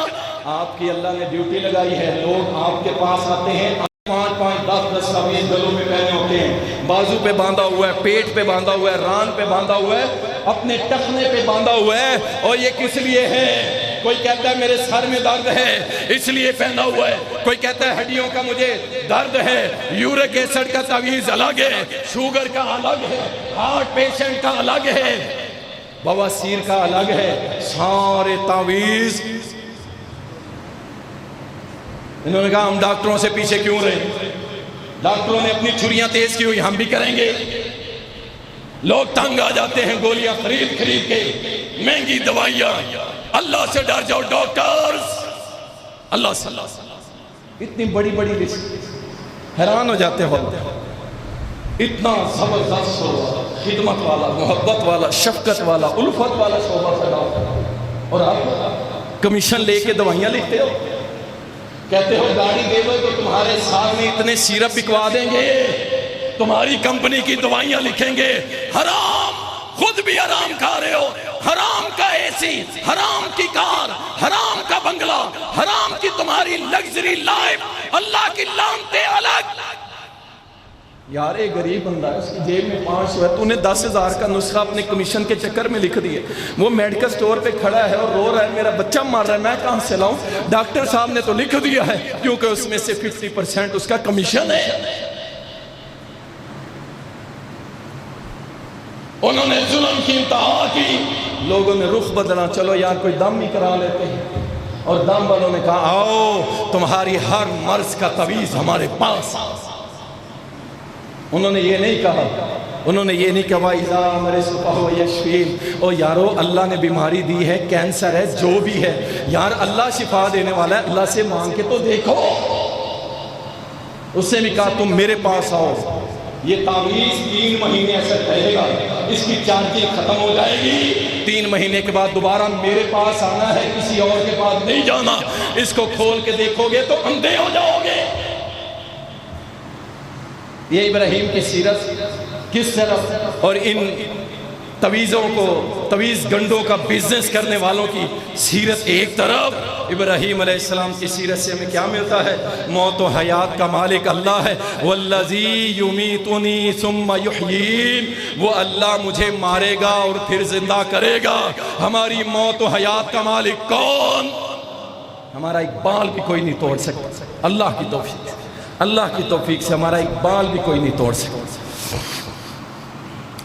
آپ کی اللہ نے ڈیوٹی لگائی ہے، لوگ آپ کے پاس آتے ہیں، 5-5 10-10 تعویذ گلوں میں پہنے ہوتے ہیں، بازو پہ باندھا ہوا ہے، پیٹ پہ باندھا ہوا ہے، ران پہ باندھا ہوا ہے، اپنے ٹخنے پہ باندھا ہوا ہے، اور یہ کس لیے ہے؟ کوئی کہتا ہے میرے سر میں درد ہے اس لیے پہنا ہوا ہے، کوئی کہتا ہے ہڈیوں کا مجھے درد ہے، یورک ایسڈ کا تعویذ الگ ہے، شوگر کا الگ ہے، ہارٹ پیشنٹ کا الگ ہے، بواسیر کا الگ ہے، سارے تعویذ۔ انہوں نے کہا ہم ڈاکٹروں سے پیچھے کیوں رہے، ڈاکٹروں نے اپنی چھریاں تیز کی ہوئی، ہم بھی کریں گے۔ لوگ تنگ آ جاتے ہیں گولیاں خرید خرید کے، مہنگی دوائیاں، اللہ سے ڈر جاؤ ڈاکٹرز، اللہ صلی اللہ علیہ وسلم، اتنی بڑی بڑی لسٹ، حیران ہو جاتے ہیں، اتنا زبردست شعبہ، خدمت والا، محبت والا، شفقت والا، الفت والا شعبہ سے ڈاکٹر، اور آپ کمیشن لے کے دوائیاں لکھتے ہو، کہتے ہو گاڑی دے دو تو تمہارے ساتھ میں اتنے سیرپ بکوا دیں گے، تمہاری کمپنی کی دوائیاں لکھیں گے۔ حرام، خود بھی حرام کھا رہے ہو، حرام کا اے سی، حرام کی کار، حرام کا بنگلہ، حرام کی تمہاری لگژری لائف، اللہ کی لعنتیں الگ۔ یار ایک غریب بندہ ہے، اس کی جیب میں 500 ہے، تو نے 10,000 کا نسخہ اپنے کمیشن کے چکر میں لکھ دیے، وہ میڈیکل سٹور پہ کھڑا ہے اور رو رہا ہے میرا بچہ مر رہا ہے، میں کہاں سے لاؤں؟ ڈاکٹر صاحب نے تو لکھ دیا ہے کیونکہ اس میں سے 50% اس کا کمیشن ہے۔ انہوں نے ظلم کی انتہا کی، لوگوں نے رخ بدلا، چلو یار کوئی دم ہی کرا لیتے ہیں، اور دم والوں نے کہا آؤ تمہاری ہر مرض کا تعویذ ہمارے پاس۔ انہوں نے یہ نہیں کہا، انہوں نے یہ نہیں کہا اِذَا مَرِضْتُ فَهُوَ يَشْفِينِ، او یارو اللہ نے بیماری دی ہے، کینسر ہے، جو بھی ہے یار اللہ شفا دینے والا ہے، اللہ سے مانگ کے تو دیکھو۔ اس نے بھی کہا تم میرے پاس آؤ، یہ تعویذ 3 مہینے اثر رہے گا، اس کی چارجنگ ختم ہو جائے گی، 3 مہینے کے بعد دوبارہ میرے پاس آنا ہے، کسی اور کے پاس نہیں جانا، اس کو کھول کے دیکھو گے تو اندھے ہو جاؤ گے۔ یہ ابراہیم کی سیرت کس طرح، اور ان تویزوں کو، تویز گنڈوں کا بزنس کرنے والوں کی سیرت ایک طرف۔ ابراہیم علیہ السلام کی سیرت سے ہمیں کیا ملتا ہے؟ موت و حیات کا مالک اللہ ہے۔ والذی یمیتنی ثم یحیین، وہ اللہ مجھے مارے گا اور پھر زندہ کرے گا۔ ہماری موت و حیات کا مالک کون؟ ہمارا ایک بال بھی کوئی نہیں توڑ سکتا، اللہ کی توفیق، اللہ کی توفیق سے ہمارا ایک بال بھی کوئی نہیں توڑ سکتا۔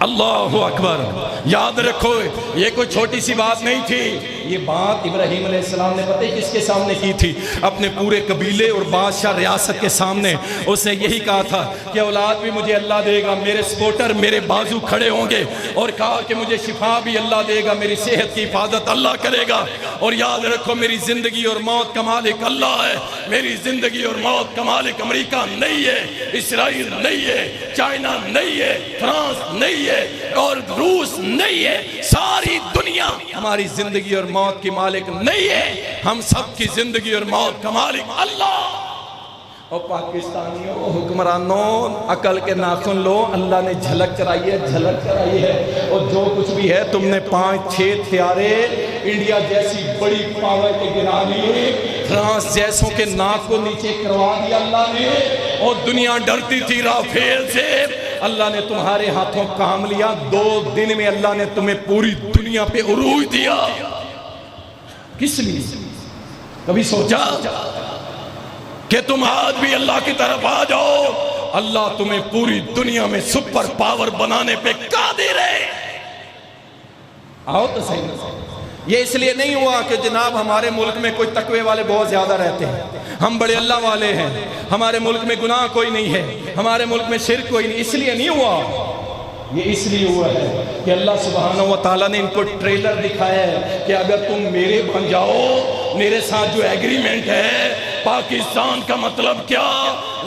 اللہ اکبر، یاد رکھو یہ کوئی چھوٹی سی بات نہیں تھی، یہ بات ابراہیم علیہ السلام نے پتہ کس کے سامنے کی تھی؟ اپنے پورے قبیلے اور بادشاہ ریاست کے سامنے۔ اس نے یہی کہا تھا کہ اولاد بھی مجھے اللہ دے گا، میرے سپورٹر میرے بازو کھڑے ہوں گے، اور کہا کہ مجھے شفا بھی اللہ دے گا، میری صحت کی حفاظت اللہ کرے گا، اور یاد رکھو میری زندگی اور موت کا مالک اللہ ہے، میری زندگی اور موت کا مالک امریکہ نہیں ہے، اسرائیل نہیں ہے، چائنا نہیں ہے، فرانس نہیں ہے، اور روس نہیں ہے، ساری دنیا ہماری زندگی اور موت کی مالک نہیں ہے، ہم سب کی زندگی اور موت کا مالک اللہ۔ اور پاکستانیوں، حکمرانوں، عقل کے ناخن لو، اللہ نے جھلک کرائی ہے، جھلک کرائی ہے، اور جو کچھ بھی ہے تم نے 5-6 ہتھیارے انڈیا جیسی بڑی پاور کے گرا لیے، فرانس جیسوں کے ناک کو نیچے کروا دیا اللہ نے، اور دنیا ڈرتی تھی رافیل سے، اللہ نے تمہارے ہاتھوں کام لیا، 2 دن میں اللہ نے تمہیں پوری دنیا پہ عروج دیا۔ کس لیے؟ کبھی سوچا کہ تم آج بھی اللہ کی طرف آ جاؤ، اللہ تمہیں پوری دنیا میں سپر پاور بنانے پہ قادر ہے۔ آؤ تو صحیح۔ یہ اس لیے نہیں ہوا کہ جناب ہمارے ملک میں کوئی تقوی والے بہت زیادہ رہتے ہیں، ہم بڑے اللہ والے ہیں، ہمارے ملک میں گناہ کوئی نہیں ہے، ہمارے ملک میں شرک کوئی نہیں، اس لیے نہیں ہوا۔ یہ اس لیے ہوا ہے کہ اللہ سبحانہ و تعالیٰ نے ان کو ٹریلر دکھایا ہے کہ اگر تم میرے بن جاؤ، میرے ساتھ جو ایگریمنٹ ہے، پاکستان کا مطلب کیا؟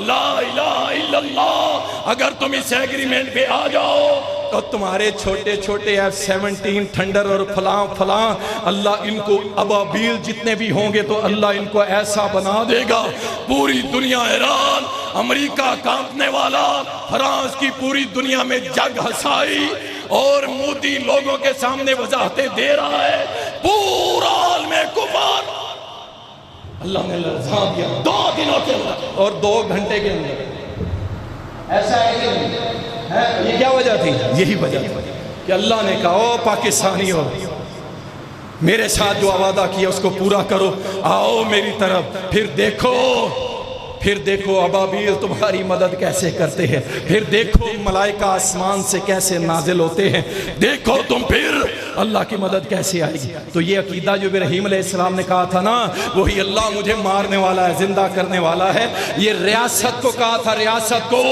لا الہ الا اللہ، اگر تم اس ایگریمنٹ پہ آ جاؤ تو تمہارے چھوٹے چھوٹے F-17 تھنڈر اور فلاں فلاں، اللہ ان کو ابابیل جتنے بھی ہوں گے تو اللہ ان کو ایسا بنا دے گا، پوری دنیا حیران، امریکہ کانپنے والا، فرانس کی پوری دنیا میں جگ ہسائی، اور مودی لوگوں کے سامنے وضاحتیں دے رہا ہے، پورا عالم کفر اللہ نے لرزا دیا 2 دنوں کے اندر اور 2 گھنٹے کے اندر۔ ایسا ہے کہ یہ کیا وجہ تھی؟ یہی وجہ تھی کہ اللہ نے کہا او پاکستانی ہو، میرے ساتھ جو وعدہ کیا اس کو پورا کرو، آؤ میری طرف، پھر دیکھو ابابیل تمہاری مدد کیسے کرتے ہیں، پھر دیکھو ملائکہ آسمان سے کیسے نازل ہوتے ہیں، دیکھو تم پھر اللہ کی مدد کیسے آئے گی۔ تو یہ عقیدہ جو ابراہیم علیہ السلام نے کہا تھا نا، وہی اللہ مجھے مارنے والا ہے، زندہ کرنے والا ہے، یہ ریاست کو کہا تھا، ریاست کو،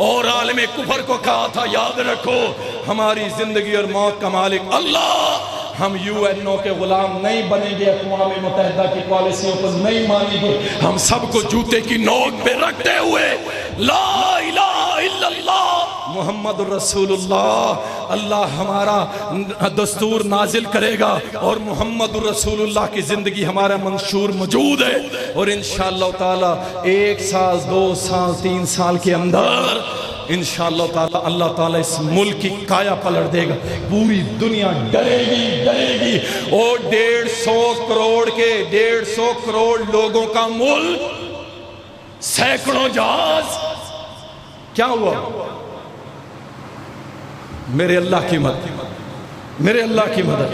اور عالم کفر کو کہا تھا، یاد رکھو ہماری زندگی اور موت کا مالک اللہ، ہم UN کے غلام نہیں بنیں گے، اقوام متحدہ کی پالیسیوں پر نہیں مانیں گے، ہم سب کو جوتے کی نوک پہ رکھتے ہوئے لا الہ الا اللہ محمد الرسول اللہ، اللہ ہمارا دستور نازل کرے گا اور محمد الرسول اللہ کی زندگی ہمارا منشور موجود ہے، اور انشاءاللہ تعالی 1 سال 2 سال 3 سال کے اندر انشاءاللہ تعالی اللہ تعالی اس ملک کی کایا پلٹ دے گا، پوری دنیا ڈرے گی اور 150 کروڑ کے 150 کروڑ لوگوں کا ملک، سینکڑوں جہاز، کیا ہوا؟ میرے اللہ کی مدد، میرے اللہ کی مدد،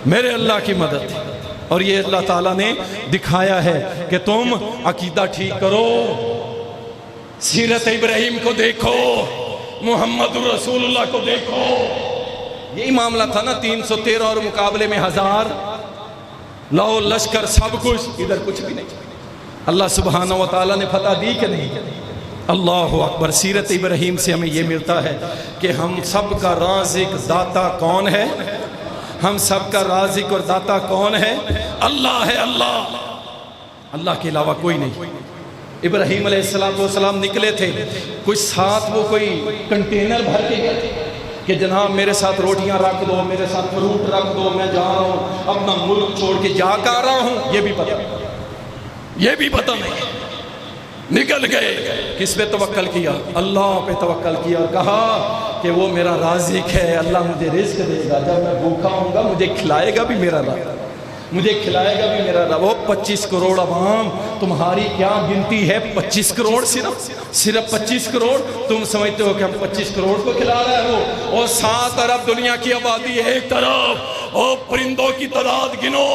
میرے اللہ کی مدد، اور یہ اللہ تعالیٰ نے دکھایا ہے کہ تم عقیدہ ٹھیک کرو، سیرت ابراہیم کو دیکھو، محمد رسول اللہ کو دیکھو۔ یہی معاملہ تھا نا 313 اور مقابلے میں 1000، لاؤ لشکر سب کچھ، ادھر کچھ بھی نہیں۔ اللہ سبحانہ و تعالیٰ نے فتح دی کہ نہیں؟ اللہ اکبر۔ سیرت ابراہیم سے ہمیں یہ ملتا ہے کہ ہم سب کا رازق داتا کون ہے؟ ہم سب کا رازق اور داتا کون ہے؟ اللہ ہے، اللہ، اللہ کے علاوہ کوئی نہیں۔ ابراہیم علیہ السلام نکلے تھے، کچھ ساتھ وہ کوئی کنٹینر بھر کے گئے تھے کہ جناب میرے ساتھ روٹیاں رکھ دو، میرے ساتھ فروٹ رکھ دو، میں جا رہا ہوں، اپنا ملک چھوڑ کے جا کر رہا ہوں، یہ بھی پتہ نہیں۔ نکل گئے، کس پہ توکل کیا؟ اللہ پہ توکل کیا، اور کہا کہ وہ میرا رازق ہے، اللہ مجھے رزق دے گا، جب میں بھوکا ہوں گا مجھے کھلائے گا بھی میرا رب، مجھے کھلائے گا بھی میرا رب۔ وہ 25 کروڑ عوام، تمہاری کیا گنتی ہے؟ 25 کروڑ، صرف 25 کروڑ۔ تم سمجھتے ہو کہ ہم 25 کروڑ کو کھلا رہے ہو؟ اور 7 ارب دنیا کی آبادی ہے ایک طرف، اور پرندوں کی تعداد گنو،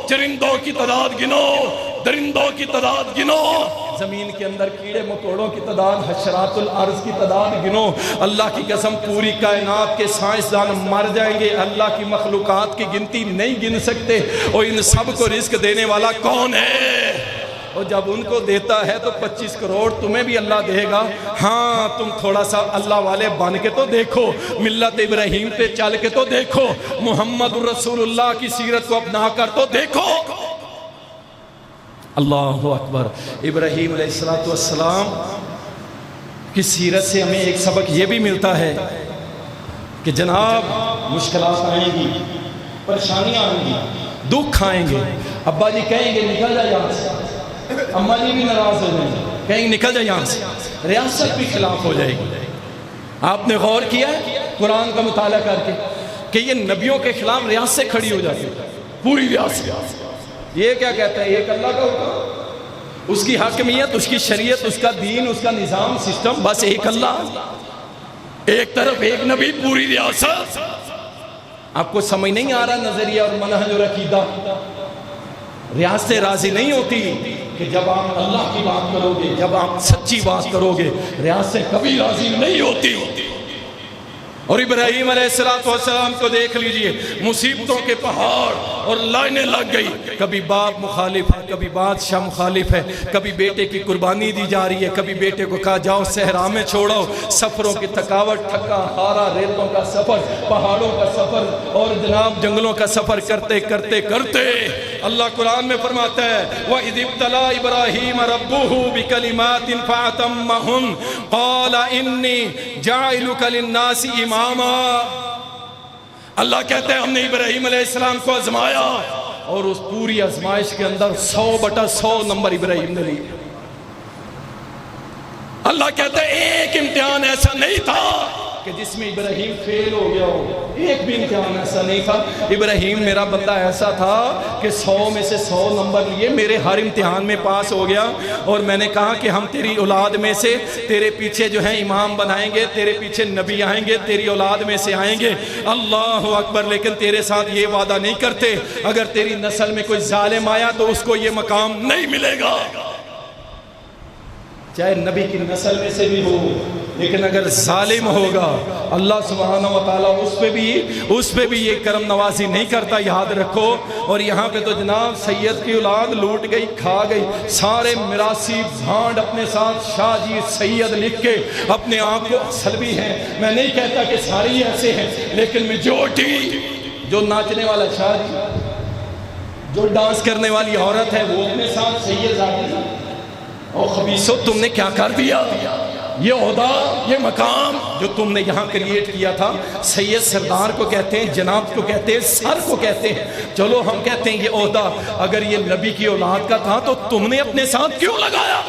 چرندوں کی تعداد گنو، درندوں کی تعداد گنو، زمین کے اندر کیڑے مکوڑوں کی تعداد، حشرات الارض کی تعداد گنو۔ اللہ کی قسم پوری کائنات کے سائنسدان مر جائیں گے، اللہ کی مخلوقات کی گنتی نہیں گن سکتے۔ اور ان سب کو رزق دینے والا کون ہے؟ اور جب ان کو دیتا ہے تو 25 کروڑ تمہیں بھی اللہ دے گا۔ ہاں تم تھوڑا سا اللہ والے بن کے تو دیکھو، ملت ابراہیم پہ چل کے تو دیکھو، محمد رسول اللہ کی سیرت کو اپنا کر تو دیکھو۔ اللہ اکبر۔ ابراہیم علیہ السلام کی سیرت سے ہمیں ایک سبق یہ بھی ملتا ہے کہ جناب مشکلات آئیں گی، پریشانیاں آئیں گی، دکھ آئیں گے، ابا جی کہیں گے نکل جا یہاں سے، اماں جی بھی ناراض ہو جائیں گے، کہیں گے نکل جا یہاں سے، ریاست بھی خلاف ہو جائے گی۔ آپ نے غور کیا قرآن کا مطالعہ کر کے کہ یہ نبیوں کے خلاف ریاست کھڑی ہو جاتی ہے، پوری ریاست۔ یہ کیا کہتا ہے؟ ایک اللہ کا حکم، اس کی حاکمیت، اس کی شریعت، اس کا دین، اس کا نظام سسٹم، بس ایک اللہ، ایک طرف ایک نبی، پوری ریاست۔ آپ کو سمجھ نہیں آ رہا نظریہ اور منہج اور عقیدہ؟ ریاستیں راضی نہیں ہوتی کہ جب آپ اللہ کی بات کرو گے، جب آپ سچی بات کرو گے، ریاستیں کبھی راضی نہیں ہوتی۔ اور ابراہیم علیہ السلام کو دیکھ لیجئے، مصیبتوں کے پہاڑ اور لائنیں لگ گئی، کبھی باپ مخالف ہے، کبھی بادشاہ مخالف ہے، کبھی بیٹے کی قربانی دی جا رہی ہے، کبھی بیٹے کو کہا جاؤ صحرا میں چھوڑو، سفروں کی تھکاوٹ، تھکا ہارا، ریتوں کا سفر، پہاڑوں کا سفر اور جناب جنگلوں کا سفر کرتے کرتے کرتے اللہ قرآن میں فرماتا ہے وَإِذِ ابْتَلَىٰ إِبْرَاهِيمَ رَبُّهُ بِكَلِمَاتٍ فَأَتَمَّهُنَّ قَالَ إِنِّي جَاعِلُكَ لِلنَّاسِ إِمَامًا۔ اللہ کہتے ہیں ہم نے ابراہیم علیہ السلام کو آزمایا، اور اس پوری آزمائش کے اندر 100/100 نمبر ابراہیم نے لیے۔ اللہ کہتے ہیں ایک امتحان ایسا نہیں تھا کہ جس میں ابراہیم فیل ہو گیا ہو، ایک بھی امتحان ایسا نہیں تھا۔ ابراہیم میرا بندہ ایسا تھا کہ 100 میں سے 100 نمبر لیے، میرے ہر امتحان میں پاس ہو گیا، اور میں نے کہا کہ ہم تیری اولاد میں سے تیرے پیچھے جو ہیں امام بنائیں گے، تیرے پیچھے نبی آئیں گے، تیری اولاد میں سے آئیں گے۔ اللہ اکبر۔ لیکن تیرے ساتھ یہ وعدہ نہیں کرتے اگر تیری نسل میں کوئی ظالم آیا تو اس کو یہ مقام نہیں ملے گا، چاہے نبی کی نسل میں سے بھی ہو، لیکن اگر ظالم ہوگا اللہ سبحانہ و تعالیٰ اس پہ بھی یہ کرم نوازی نہیں کرتا، یاد رکھو۔ اور یہاں پہ تو جناب سید کی اولاد لوٹ گئی، کھا گئی، سارے میراثی بھانڈ اپنے ساتھ شاہ جی سید لکھ کے اپنے آپ کو اصل بھی ہیں، میں نہیں کہتا کہ ساری ایسے ہیں، لیکن میجورٹی جو ناچنے والا شاہ جی، جو ڈانس کرنے والی عورت ہے وہ اپنے ساتھ سید زادی۔ اور خبیثو تم نے کیا کر دیا؟ یہ عہدہ، یہ مقام جو تم نے یہاں کریٹ کیا تھا، سید سردار کو کہتے ہیں، جناب کو کہتے ہیں، سر کو کہتے ہیں. چلو ہم کہتے ہیں یہ عہدہ اگر یہ نبی کی اولاد کا تھا تو تم نے اپنے ساتھ کیوں لگایا؟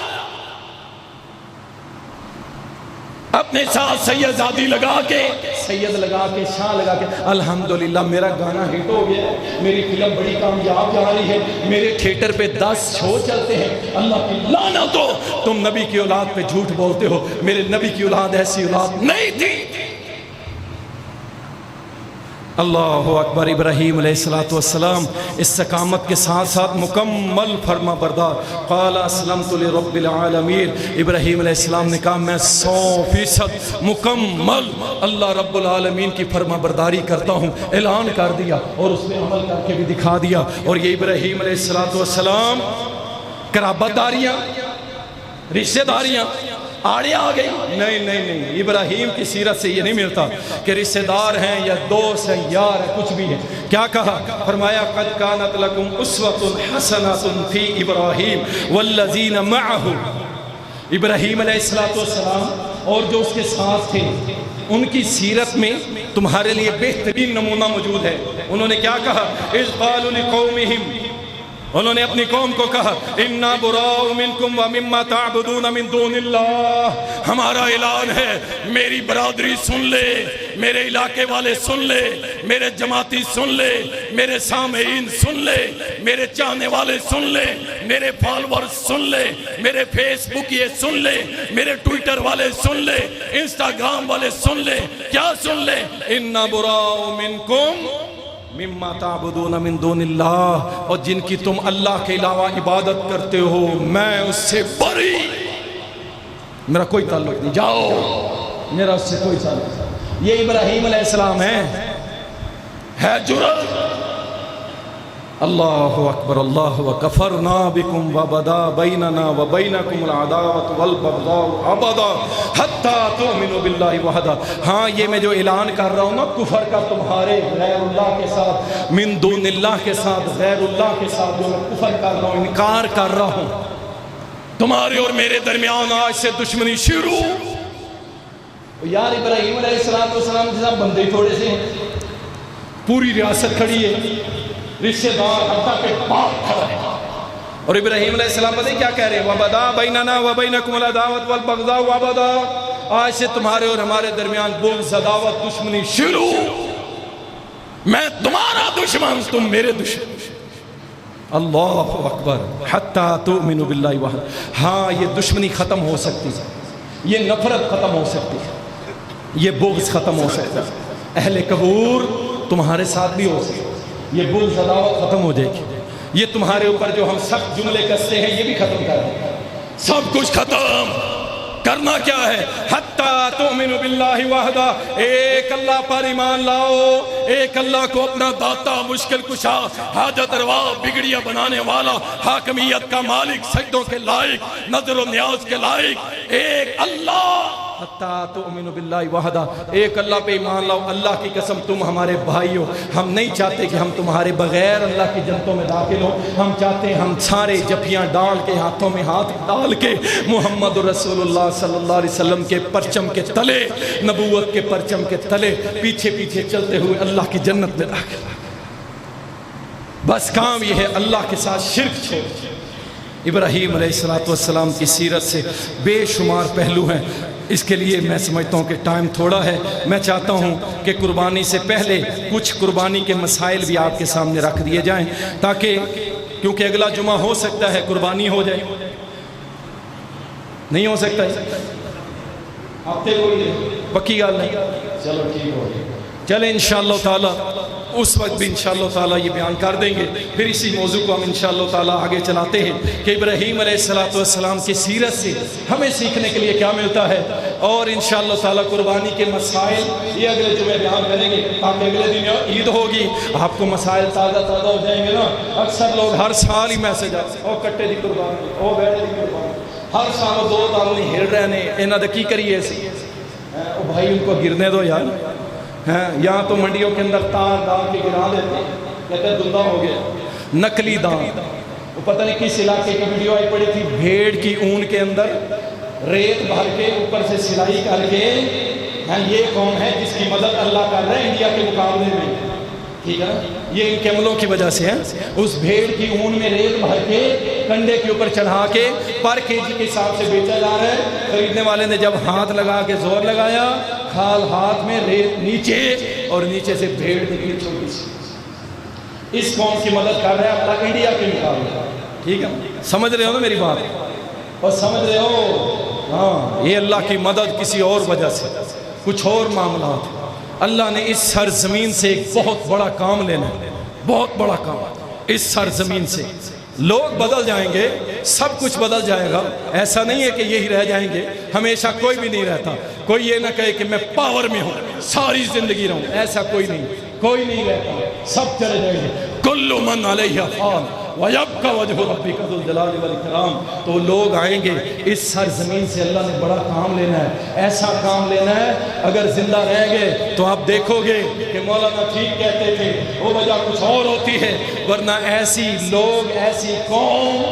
اپنے ساتھ سید زادی لگا کے، سید لگا کے، شاہ لگا کے. الحمدللہ میرا گانا ہٹ ہو گیا، میری فلم بڑی کامیاب جا رہی ہے، میرے تھیٹر پہ 10 شو چلتے ہیں. اللہ کی لعنت ہو، تم نبی کی اولاد پہ جھوٹ بولتے ہو. میرے نبی کی اولاد ایسی اولاد نہیں تھی. اللہ اکبر. ابراہیم علیہ السلام استقامت کے ساتھ ساتھ مکمل فرما بردار. قال اسلمت لرب العالمین. ابراہیم علیہ السلام نے کہا میں 100% مکمل اللہ رب العالمین کی فرما برداری کرتا ہوں. اعلان کر دیا اور اس پہ عمل کر کے بھی دکھا دیا. اور یہ ابراہیم علیہ السلام قرابت داریاں، رشتہ داریاں آڑے آ گئی. نہیں، ابراہیم کی سیرت سے یہ نہیں ملتا کہ رشتہ دار ہیں یا دوست ہیں، یار ہیں، کچھ بھی ہے. کیا کہا؟ فرمایا قد کانت لکم اسوۃ حسنۃ فی ابراہیم والذین معہ. ابراہیم علیہ السلام اور جو اس کے ساتھ تھے ان کی سیرت میں تمہارے لیے بہترین نمونہ موجود ہے. انہوں نے کیا کہا؟ اذ قالوا لقومہم، انہوں نے اپنی قوم کو کہا اِنَّا بُرَاءُ مِنْكُمْ وَمِمَّا تَعْبُدُونَ مِن دُونِ اللَّهِ. ہمارا اعلان ہے، میری برادری سن لے، میرے علاقے والے سن لے، میرے جماعتی سن لے، میرے سامعین سن لے، میرے چاہنے والے سن لے، میرے فالورز سن لے، میرے فیس بک یہ سن لے، میرے ٹویٹر والے سن لے، انسٹاگرام والے سن لے. کیا سن لے؟ اِنَّا بُرَاءُ مِنْكُمْ مما تعبدون من دون اللہ، اور جن کی تم اللہ کے علاوہ عبادت کرتے ہو میں اس سے بری، میرا کوئی تعلق نہیں، جاؤ، میرا اس سے کوئی تعلق نہیں. یہ ابراہیم علیہ السلام ہے جرأت. اللہ اکبر. اللہ وکفرنا بکم وبدا بیننا وبینکم العداوۃ والبغضاء ابدا حتی تؤمنوا باللہ وحدہ. ہاں یہ میں جو اعلان کر رہا ہوں نا کفر کا تمہارے غیر اللہ کے ساتھ، من دون اللہ کے ساتھ، غیر اللہ کے ساتھ جو میں کفر کر رہا ہوں، انکار کر رہا ہوں، تمہارے اور میرے درمیان آج سے دشمنی شروع. یار ابراہیم علیہ السلام جیسا بندے تھوڑے سے ہیں، پوری ریاست کھڑی ہے، رشتہ دار حتیٰ کہ باپ کھڑا ہے. اور ابراہیم علیہ السلام پتہ کیا کہہ رہے ہیں؟ وَبَدَا بَيْنَنَا وَبَيْنَكُمُ الْعَدَاوَةُ وَالْبَغْضَاءُ وَأَبَدًا. آج سے تمہارے اور ہمارے درمیان بغض، عداوت، دشمنی شروع. میں تمہارا دشمن، تم میرے دشمن. اللہ اکبر. حَتَّى تُؤْمِنُوا بِاللَّهِ وَحْدَهُ. ہاں یہ دشمنی ختم ہو سکتی ہے، یہ نفرت ختم ہو سکتی ہے، یہ بغض ختم ہو سکتا ہے. اہل قبور تمہارے ساتھ بھی ہو سکتا ہے، یہ بغض عداوت ختم ہو جائے گی. یہ تمہارے اوپر جو ہم سخت جملے کستے ہیں یہ بھی ختم کر دیں. سب کچھ ختم کرنا کیا ہے؟ حَتَّى تُؤْمِنُوا بِاللَّهِ وَحْدَهُ. ایک اللہ پر ایمان لاؤ، ایک اللہ کو اپنا داتا، مشکل کشا، حاجت روا، بگڑیاں بنانے والا، حاکمیت کا مالک، سجدوں کے لائق، نظر و نیاز کے لائق ایک اللہ. حَتَّى تُؤْمِنُوا بِاللَّهِ وَحْدَهُ. ایک اللہ پہ ایمان لاؤ. اللہ کی قسم تم ہمارے بھائی ہو، ہم نہیں چاہتے کہ ہم تمہارے بغیر اللہ کی جنتوں میں داخل ہو. ہم چاہتے ہیں ہم سارے جفیاں ڈال کے، ہاتھوں میں ہاتھ ڈال کے محمد رسول اللہ صلی اللہ علیہ وسلم کے پرچم کے تلے، نبوت کے پرچم کے تلے پیچھے پیچھے چلتے ہوئے اللہ کی جنت میں داخل. بس کام یہ ہے، اللہ کے ساتھ شرک چھوڑ. ابراہیم علیہ السلام کی سیرت سے بے شمار پہلو ہیں. اس کے لیے میں سمجھتا ہوں کہ ٹائم تھوڑا ہے. میں چاہتا ہوں کہ قربانی سے پہلے کچھ قربانی کے مسائل بھی آپ کے سامنے رکھ دیے جائیں، تاکہ کیونکہ اگلا جمعہ ہو سکتا ہے قربانی ہو جائے، نہیں ہو سکتا ہے ہفتے کو پکی گال نہیں. چلو ٹھیک ہو گیا، چلیں انشاءاللہ تعالی اس وقت بھی انشاءاللہ تعالی یہ بیان کر دیں گے. پھر اسی موضوع کو ہم انشاءاللہ تعالی آگے چلاتے ہیں کہ ابراہیم علیہ السلام کی سیرت سے ہمیں سیکھنے کے لیے کیا ملتا ہے. اور انشاءاللہ تعالی قربانی کے مسائل یہ اگلے جمعے بیان کریں گے، تاکہ اگلے دن عید ہوگی آپ کو مسائل تازہ ہو جائیں گے نا. اکثر لوگ ہر سال ہی میسج آتے ہیں، او کٹے دی قربانی، او بیٹے دی قربانی، ہر سال دو دال نہیں ہل رہے ہیں، انہاں دا کی کریے سی؟ او بھائی ان کو گرنے دو یار. یہاں تو منڈیوں کے اندر تار ڈال کے گرا دیتے ہیں، کہتے ہیں دلہا ہو گیا. نقلی دان، وہ پتہ نہیں کس علاقے کی ویڈیو آئی پڑی تھی، بھیڑ کی اون کے اندر ریت بھر کے اوپر سے سلائی کر کے، یہ قوم ہے جس کی مدد اللہ کر رہا ہے انڈیا کے مقابلے میں، ٹھیک ہے، یہ ان کیملوں کی وجہ سے ہے۔ اس بھیڑ کی اون میں ریت بھر کے کنڈے کے اوپر چڑھا کے پر کے جی کے حساب سے بیچا جا رہا ہے۔ خریدنے والے نے جب ہاتھ لگا کے زور لگایا، کھال ہاتھ میں، ریت نیچے، اور نیچے سے بھیڑ نکلی چھوٹی سی۔ اس قوم کی مدد کر رہا ہے اللہ انڈیا کے مقابلے، ٹھیک ہے، سمجھ رہے ہو نا میری بات؟ اور سمجھ رہے ہو، ہاں، یہ اللہ کی مدد کسی اور وجہ سے، کچھ اور معاملات۔ اللہ نے اس سرزمین سے ایک بہت بڑا کام لینا ہے، بہت بڑا کام۔ اس سرزمین سے لوگ بدل جائیں گے، سب کچھ بدل جائے گا، ایسا نہیں ہے کہ یہی رہ جائیں گے، ہمیشہ کوئی بھی نہیں رہتا۔ کوئی یہ نہ کہے کہ میں پاور میں ہوں ساری زندگی رہوں، ایسا کوئی نہیں، کوئی نہیں رہتا، سب چلے جائیں گے۔ کل من علیہ فان وَيَبْقَى وَجْهُ رَبِّكَ ذُو الْجَلَالِ وَالْإِكْرَامِ۔ تو لوگ آئیں گے، اس سرزمین سے اللہ نے بڑا کام لینا ہے، ایسا کام لینا ہے، اگر زندہ رہیں گے تو آپ دیکھو گے کہ مولانا ٹھیک کہتے تھے، وہ وجہ کچھ اور ہوتی ہے، ورنہ ایسی لوگ، ایسی قوم۔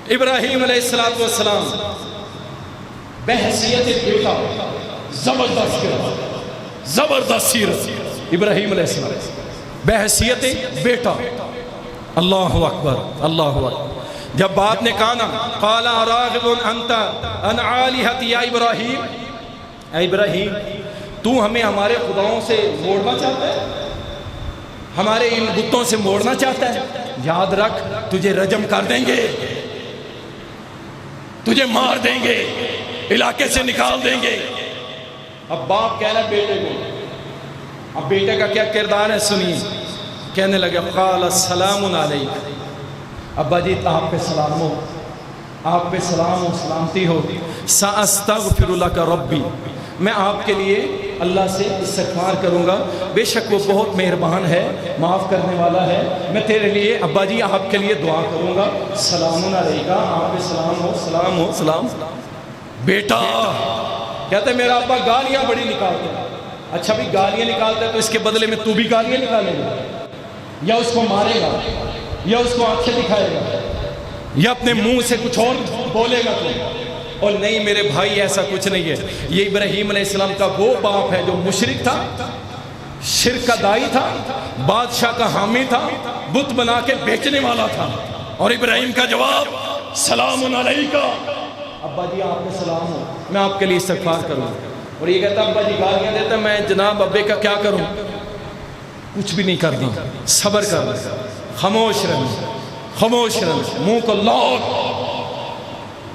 ابراہیم علیہ السلام بحیثیت بیٹا، زبردست سیرت ابراہیم علیہ السلام بحیثیت بیٹا، اللہ اکبر، اللہ اکبر۔ جب باپ نے کہا نا، قال راغب انت عن آلہتی یا ابراہیم، اے ابراہیم تو ہمیں ہمارے خداؤں سے موڑنا چاہتا ہے، ہمارے ان بتوں سے موڑنا چاہتا ہے؟ یاد رکھ تجھے رجم کر دیں گے، تجھے مار دیں گے، علاقے سے نکال دیں گے۔ اب باپ کہہ رہا ہے بیٹے کو، اب بیٹے کا کیا کردار ہے سنیے، کہنے لگے قال السلام علیک، ابا جی آپ پہ سلام ہو، آپ پہ سلام و سلامتی ہو، ساستغفر لک ربی، میں آپ کے لیے اللہ سے استغفار کروں گا، بے شک وہ بہت مہربان ہے، معاف کرنے والا ہے، میں تیرے لیے ابا جی آپ کے لیے دعا کروں گا، سلام علیکہ، آپ پہ سلام ہو، سلام ہو، سلام۔ بیٹا کہتے میرا ابا گالیاں بڑی نکالتا ہے۔ اچھا بھی گالیاں نکالتا ہے تو اس کے بدلے میں تو بھی گالیاں نکالے گا، یا اس کو مارے گا، یا اس کو آنکھیں دکھائے گا، یا اپنے منہ سے کچھ اور بولے گا تو؟ اور نہیں میرے بھائی، ایسا کچھ نہیں ہے۔ یہ ابراہیم علیہ السلام کا وہ باپ ہے جو مشرک تھا، شرک کا دائی تھا، بادشاہ کا حامی تھا، بت بنا کے بیچنے والا تھا، اور ابراہیم کا جواب سلام علیکہ، ابا جی آپ کو سلام ہو، میں آپ کے لیے استغفار کروں۔ اور یہ کہتا ابا جی گالیاں دیتا، میں جناب ابے کا کیا کروں؟ کچھ بھی نہیں کرنا، صبر کرنا، خاموش رہنا، خاموش رہنا، منہ کو لاک۔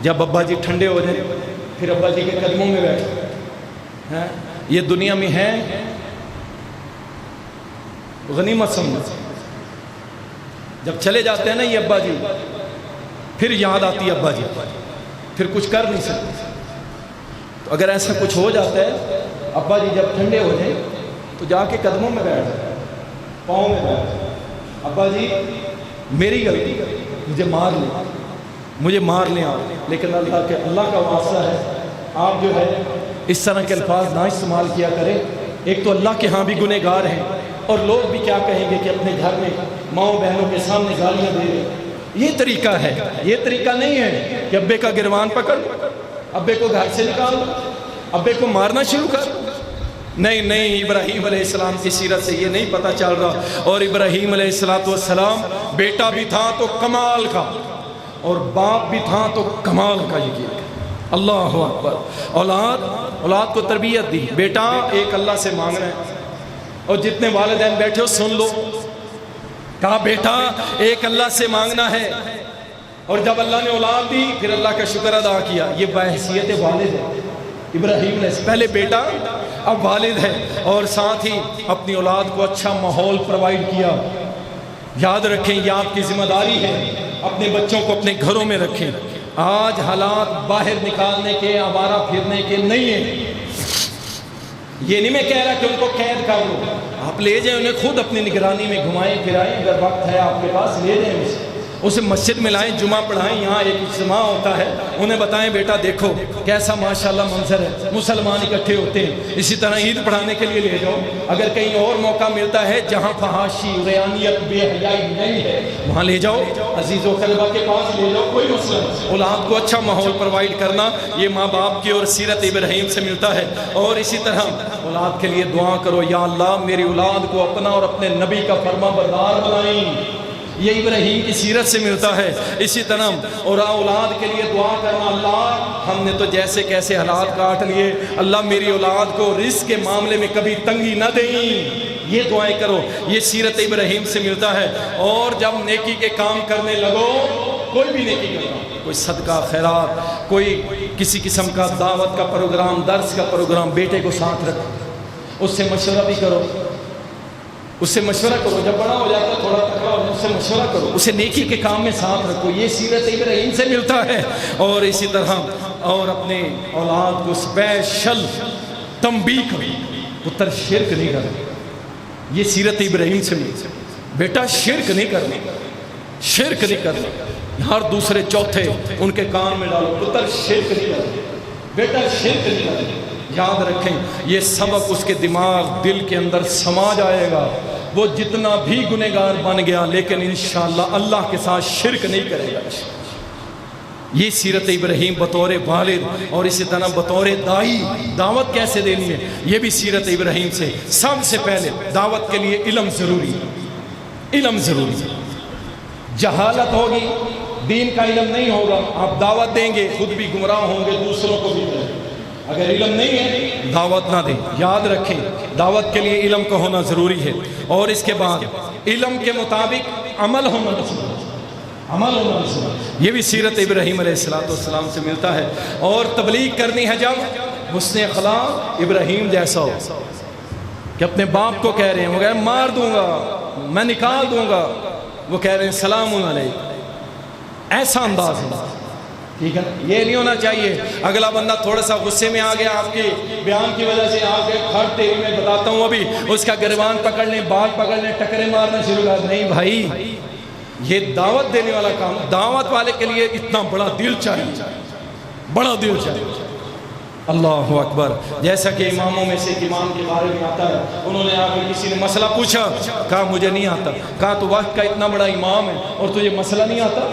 جب ابا جی ٹھنڈے ہو جائیں پھر ابا جی کے قدموں میں بیٹھ، یہ دنیا میں ہے غنیمت سمجھو۔ جب چلے جاتے ہیں نا یہ ابا جی، پھر یاد آتی ہے ابا جی، پھر کچھ کر نہیں سکتے۔ تو اگر ایسا کچھ ہو جاتا ہے، ابا جی جب ٹھنڈے ہو جائیں تو جا کے قدموں میں بیٹھ جائیں، پاؤں میں بیٹھ جائیں، ابا جی میری غلطی، مجھے مار لیں، مجھے مار لیں آپ، لیکن اللہ کا واسطہ ہے آپ جو ہے اس طرح کے الفاظ نہ استعمال کیا کریں۔ ایک تو اللہ کے ہاں بھی گنہگار ہیں، اور لوگ بھی کیا کہیں گے کہ اپنے گھر میں ماؤں بہنوں کے سامنے گالیاں دے رہے ہیں۔ یہ طریقہ ہے، یہ طریقہ نہیں ہے کہ ابے کا گروان پکڑ، ابے کو گھر سے نکال، ابے کو مارنا شروع کر۔ نہیں نہیں، ابراہیم علیہ السلام کی سیرت سے یہ نہیں پتہ چل رہا۔ اور ابراہیم علیہ السلام بیٹا بھی تھا تو کمال کا، اور باپ بھی تھا تو کمال کا۔ یہ اللہ اکبر، اولاد کو تربیت دی، بیٹا ایک اللہ سے مانگنا ہے۔ اور جتنے والدین بیٹھے ہو سن لو، کہا بیٹا ایک اللہ سے مانگنا ہے، اور جب اللہ نے اولاد دی پھر اللہ کا شکر ادا کیا۔ یہ بحیثیت والد ہے ابراہیم نے، پہلے بیٹا اب والد ہے، اور ساتھ ہی اپنی اولاد کو اچھا ماحول پرووائڈ کیا۔ یاد رکھیں یہ آپ کی ذمہ داری ہے، اپنے بچوں کو اپنے گھروں میں رکھیں۔ آج حالات باہر نکالنے کے، آوارہ پھرنے کے نہیں ہیں۔ یہ نہیں میں کہہ رہا کہ ان کو قید کر لو، آپ لے جائیں انہیں، خود اپنی نگرانی میں گھمائیں پھرائیں، اگر وقت ہے آپ کے پاس لے جائیں اسے، اسے مسجد میں لائیں، جمعہ پڑھائیں، یہاں ایک اجتماع ہوتا ہے، انہیں بتائیں بیٹا دیکھو کیسا ماشاءاللہ منظر ہے، مسلمان اکٹھے ہوتے ہیں۔ اسی طرح عید پڑھانے کے لیے لے جاؤ۔ اگر کہیں اور موقع ملتا ہے جہاں فحاشی، ریانیت، بے حیائی نہیں ہے، وہاں لے جاؤ، عزیز و طلبہ کے پاس لے جاؤ، کوئی مسئلہ نہیں۔ اولاد کو اچھا ماحول پرووائڈ کرنا یہ ماں باپ کی اور سیرت ابراہیم سے ملتا ہے۔ اور اسی طرح اولاد کے لیے دعا کرو، یا اللہ میری اولاد کو اپنا اور اپنے نبی کا فرما بردار بنائیں، یہ ابراہیم کی سیرت سے ملتا ہے۔ اسی طرح اور اولاد کے لیے دعا کرنا، اللہ ہم نے تو جیسے کیسے حالات کاٹ لیے، اللہ میری اولاد کو رزق کے معاملے میں کبھی تنگی نہ دیں، یہ دعائیں کرو، یہ سیرت ابراہیم سے ملتا ہے۔ اور جب نیکی کے کام کرنے لگو، کوئی بھی نیکی کرنا، کوئی صدقہ خیرات، کوئی کسی قسم کا دعوت کا پروگرام، درس کا پروگرام، بیٹے کو ساتھ رکھو، اس سے مشورہ بھی کرو، اس سے مشورہ کرو، جب بڑا ہو جاتا ہے تھوڑا تکڑا ہو، اس سے مشورہ کرو، اسے نیکی کے کام میں ساتھ رکھو، یہ سیرت ابراہیم سے ملتا ہے۔ اور اسی طرح اور اپنے اولاد کو اسپیشل تنبیہ کرو، پتر شرک نہیں کرنا، یہ سیرت ابراہیم سے ملتا ہے، بیٹا شرک نہیں کرنا، شرک نہیں کرنا، ہر دوسرے چوتھے ان کے کان میں ڈالو، پتر شرک نہیں کرنا، بیٹا شرک نہیں کرنا۔ یاد رکھیں یہ سبق اس کے دماغ دل کے اندر سما جائے گا، وہ جتنا بھی گنہگار بن گیا لیکن انشاءاللہ اللہ کے ساتھ شرک نہیں کرے گا۔ یہ سیرت ابراہیم بطور والد، اور اسی طرح بطور دائی دعوت کیسے دینی ہے، یہ بھی سیرت ابراہیم سے۔ سب سے پہلے دعوت کے لیے علم ضروری ہے، علم ضروری ہے۔ جہالت ہوگی، دین کا علم نہیں ہوگا، آپ دعوت دیں گے خود بھی گمراہ ہوں گے، دوسروں کو بھی دیں گے۔ اگر علم نہیں ہے دعوت نہ دیں۔ یاد رکھیں دعوت کے لیے علم کا ہونا ضروری ہے، اور اس کے بعد علم کے مطابق عمل ہونا ضروری ہے، عمل ہونا ضروری ہے۔ یہ بھی سیرت ابراہیم علیہ السلام سے ملتا ہے۔ اور تبلیغ کرنی ہے جب حسن اخلاق ابراہیم جیسا ہو، کہ اپنے باپ کو کہہ رہے ہیں، وہ کہہ رہے ہیں مار دوں گا، میں نکال دوں گا، وہ کہہ رہے ہیں سلام علیکم، ایسا انداز ہے، ٹھیک ہے۔ یہ نہیں ہونا چاہیے اگلا بندہ تھوڑا سا غصے میں آ گیا آپ کے بیان کی وجہ سے، آ کے کھڑ تیری میں بتاتا ہوں ابھی، اس کا گریبان پکڑ لیں، بال پکڑ لیں، ٹکرے مارنا شروع کر، نہیں بھائی، یہ دعوت دینے والا کام، دعوت والے کے لیے اتنا بڑا دل چاہیے، بڑا دل چاہیے۔ اللہ اکبر۔ جیسا کہ اماموں میں سے ایک امام کے بارے میں آتا ہے، انہوں نے آ کے کسی نے مسئلہ پوچھا، کہا مجھے نہیں آتا، کہا تو وقت کا اتنا بڑا امام ہے اور تجھے مسئلہ نہیں آتا،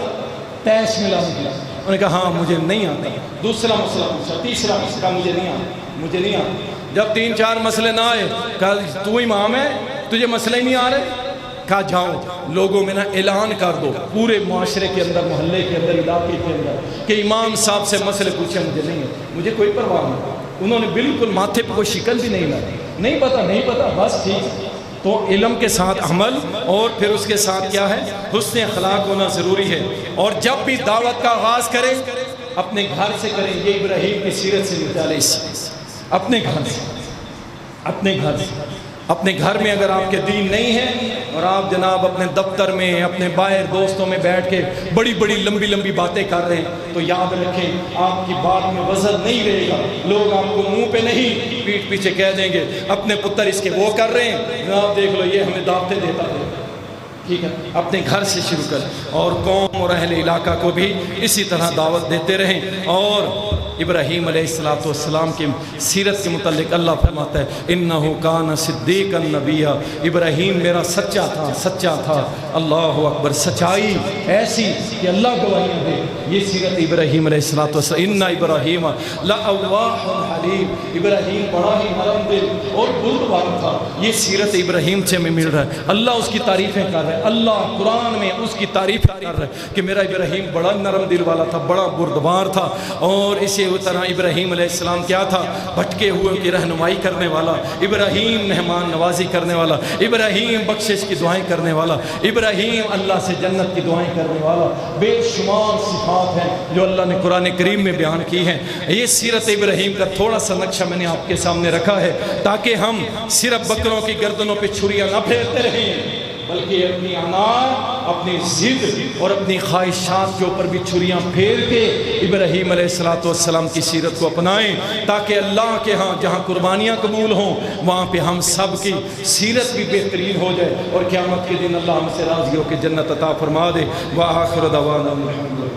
تیش ملا نکلا۔ انہوں نے کہا ہاں مجھے نہیں آتا۔ دوسرا مسئلہ پوچھا، تیسرا مسئلہ، مجھے نہیں آتا، مجھے نہیں آتا۔ جب 3-4 مسئلے نہ آئے، کہا تو امام ہے، تجھے مسئلہ ہی نہیں آ رہے؟ کہا جاؤ لوگوں میں اعلان کر دو پورے معاشرے کے اندر، محلے کے اندر، علاقے کے اندر، کہ امام صاحب سے مسئلے پوچھے، مجھے نہیں ہے، مجھے کوئی پرواہ نہیں۔ انہوں نے بالکل ماتھے پہ کوئی شکل بھی نہیں لائی، نہیں پتا نہیں پتا، بس ٹھیک۔ تو علم کے ساتھ عمل، اور پھر اس کے ساتھ کیا ہے، حسن اخلاق ہونا ضروری ہے۔ اور جب بھی دعوت کا آغاز کریں اپنے گھر سے کریں، یہ ابراہیم کی سیرت سے متعلق، اپنے گھر سے، اپنے گھر سے۔ اپنے گھر میں اگر آپ کے دین نہیں ہے اور آپ جناب اپنے دفتر میں، اپنے باہر دوستوں میں بیٹھ کے بڑی بڑی لمبی لمبی باتیں کر رہے ہیں، تو یاد رکھیں آپ کی بات میں وزن نہیں رہے گا، لوگ آپ کو منہ پہ نہیں پیٹھ پیچھے کہہ دیں گے اپنے پتر اس کے وہ کر رہے ہیں، جناب دیکھ لو یہ ہمیں دعوتیں دیتا ہے، ٹھیک ہے۔ اپنے گھر سے شروع کر، اور قوم اور اہل علاقہ کو بھی اسی طرح دعوت دیتے رہیں۔ اور ابراہیم علیہ السلام کی سیرت کے متعلق اللہ فرماتا ہے انہو کان صدیقا نبیہ، ابراہیم میرا سچا تھا، سچا تھا۔ اللہ اکبر، سچائی ایسی کہ اللہ گواہی دے، یہ سیرت ابراہیم علیہ السلام۔ ان ابراہیم لأواہ حلیم، ابراہیم بڑا ہی نرم دل اور بردبار تھا، یہ سیرت ابراہیم سے ہمیں مل رہا ہے۔ اللہ اس کی تعریفیں کر رہا ہے، اللہ قرآن میں اس کی تعریف کر رہا ہے کہ میرا ابراہیم بڑا نرم دل والا تھا، بڑا بردبار تھا۔ اور اسی طرح ابراہیم علیہ السلام کیا تھا، بھٹکے ہوئے کی رہنمائی کرنے والا، ابراہیم مہمان نوازی کرنے والا، ابراہیم بخشش کی دعائیں کرنے والا، ابراہیم اللہ سے جنت کی دعائیں کرنے والا۔ بے شمار صفات ہیں جو اللہ نے قرآن کریم میں بیان کی ہیں۔ یہ سیرت ابراہیم کا تھوڑا سا نقشہ میں نے آپ کے سامنے رکھا ہے تاکہ ہم صرف بکروں کی گردنوں پہ چھریاں نہ پھیرتے رہیں، بلکہ اپنی انار اپنی ضد اور اپنی خواہشات کے اوپر بھی چھریاں پھیر کے ابراہیم علیہ السلام کی سیرت کو اپنائیں، تاکہ اللہ کے ہاں جہاں قربانیاں قبول ہوں وہاں پہ ہم سب کی سیرت بھی بہترین ہو جائے، اور قیامت کے دن اللہ ہم سے راضی ہو کے جنت عطا فرما دے۔ وآخر دعوانا الحمدللہ۔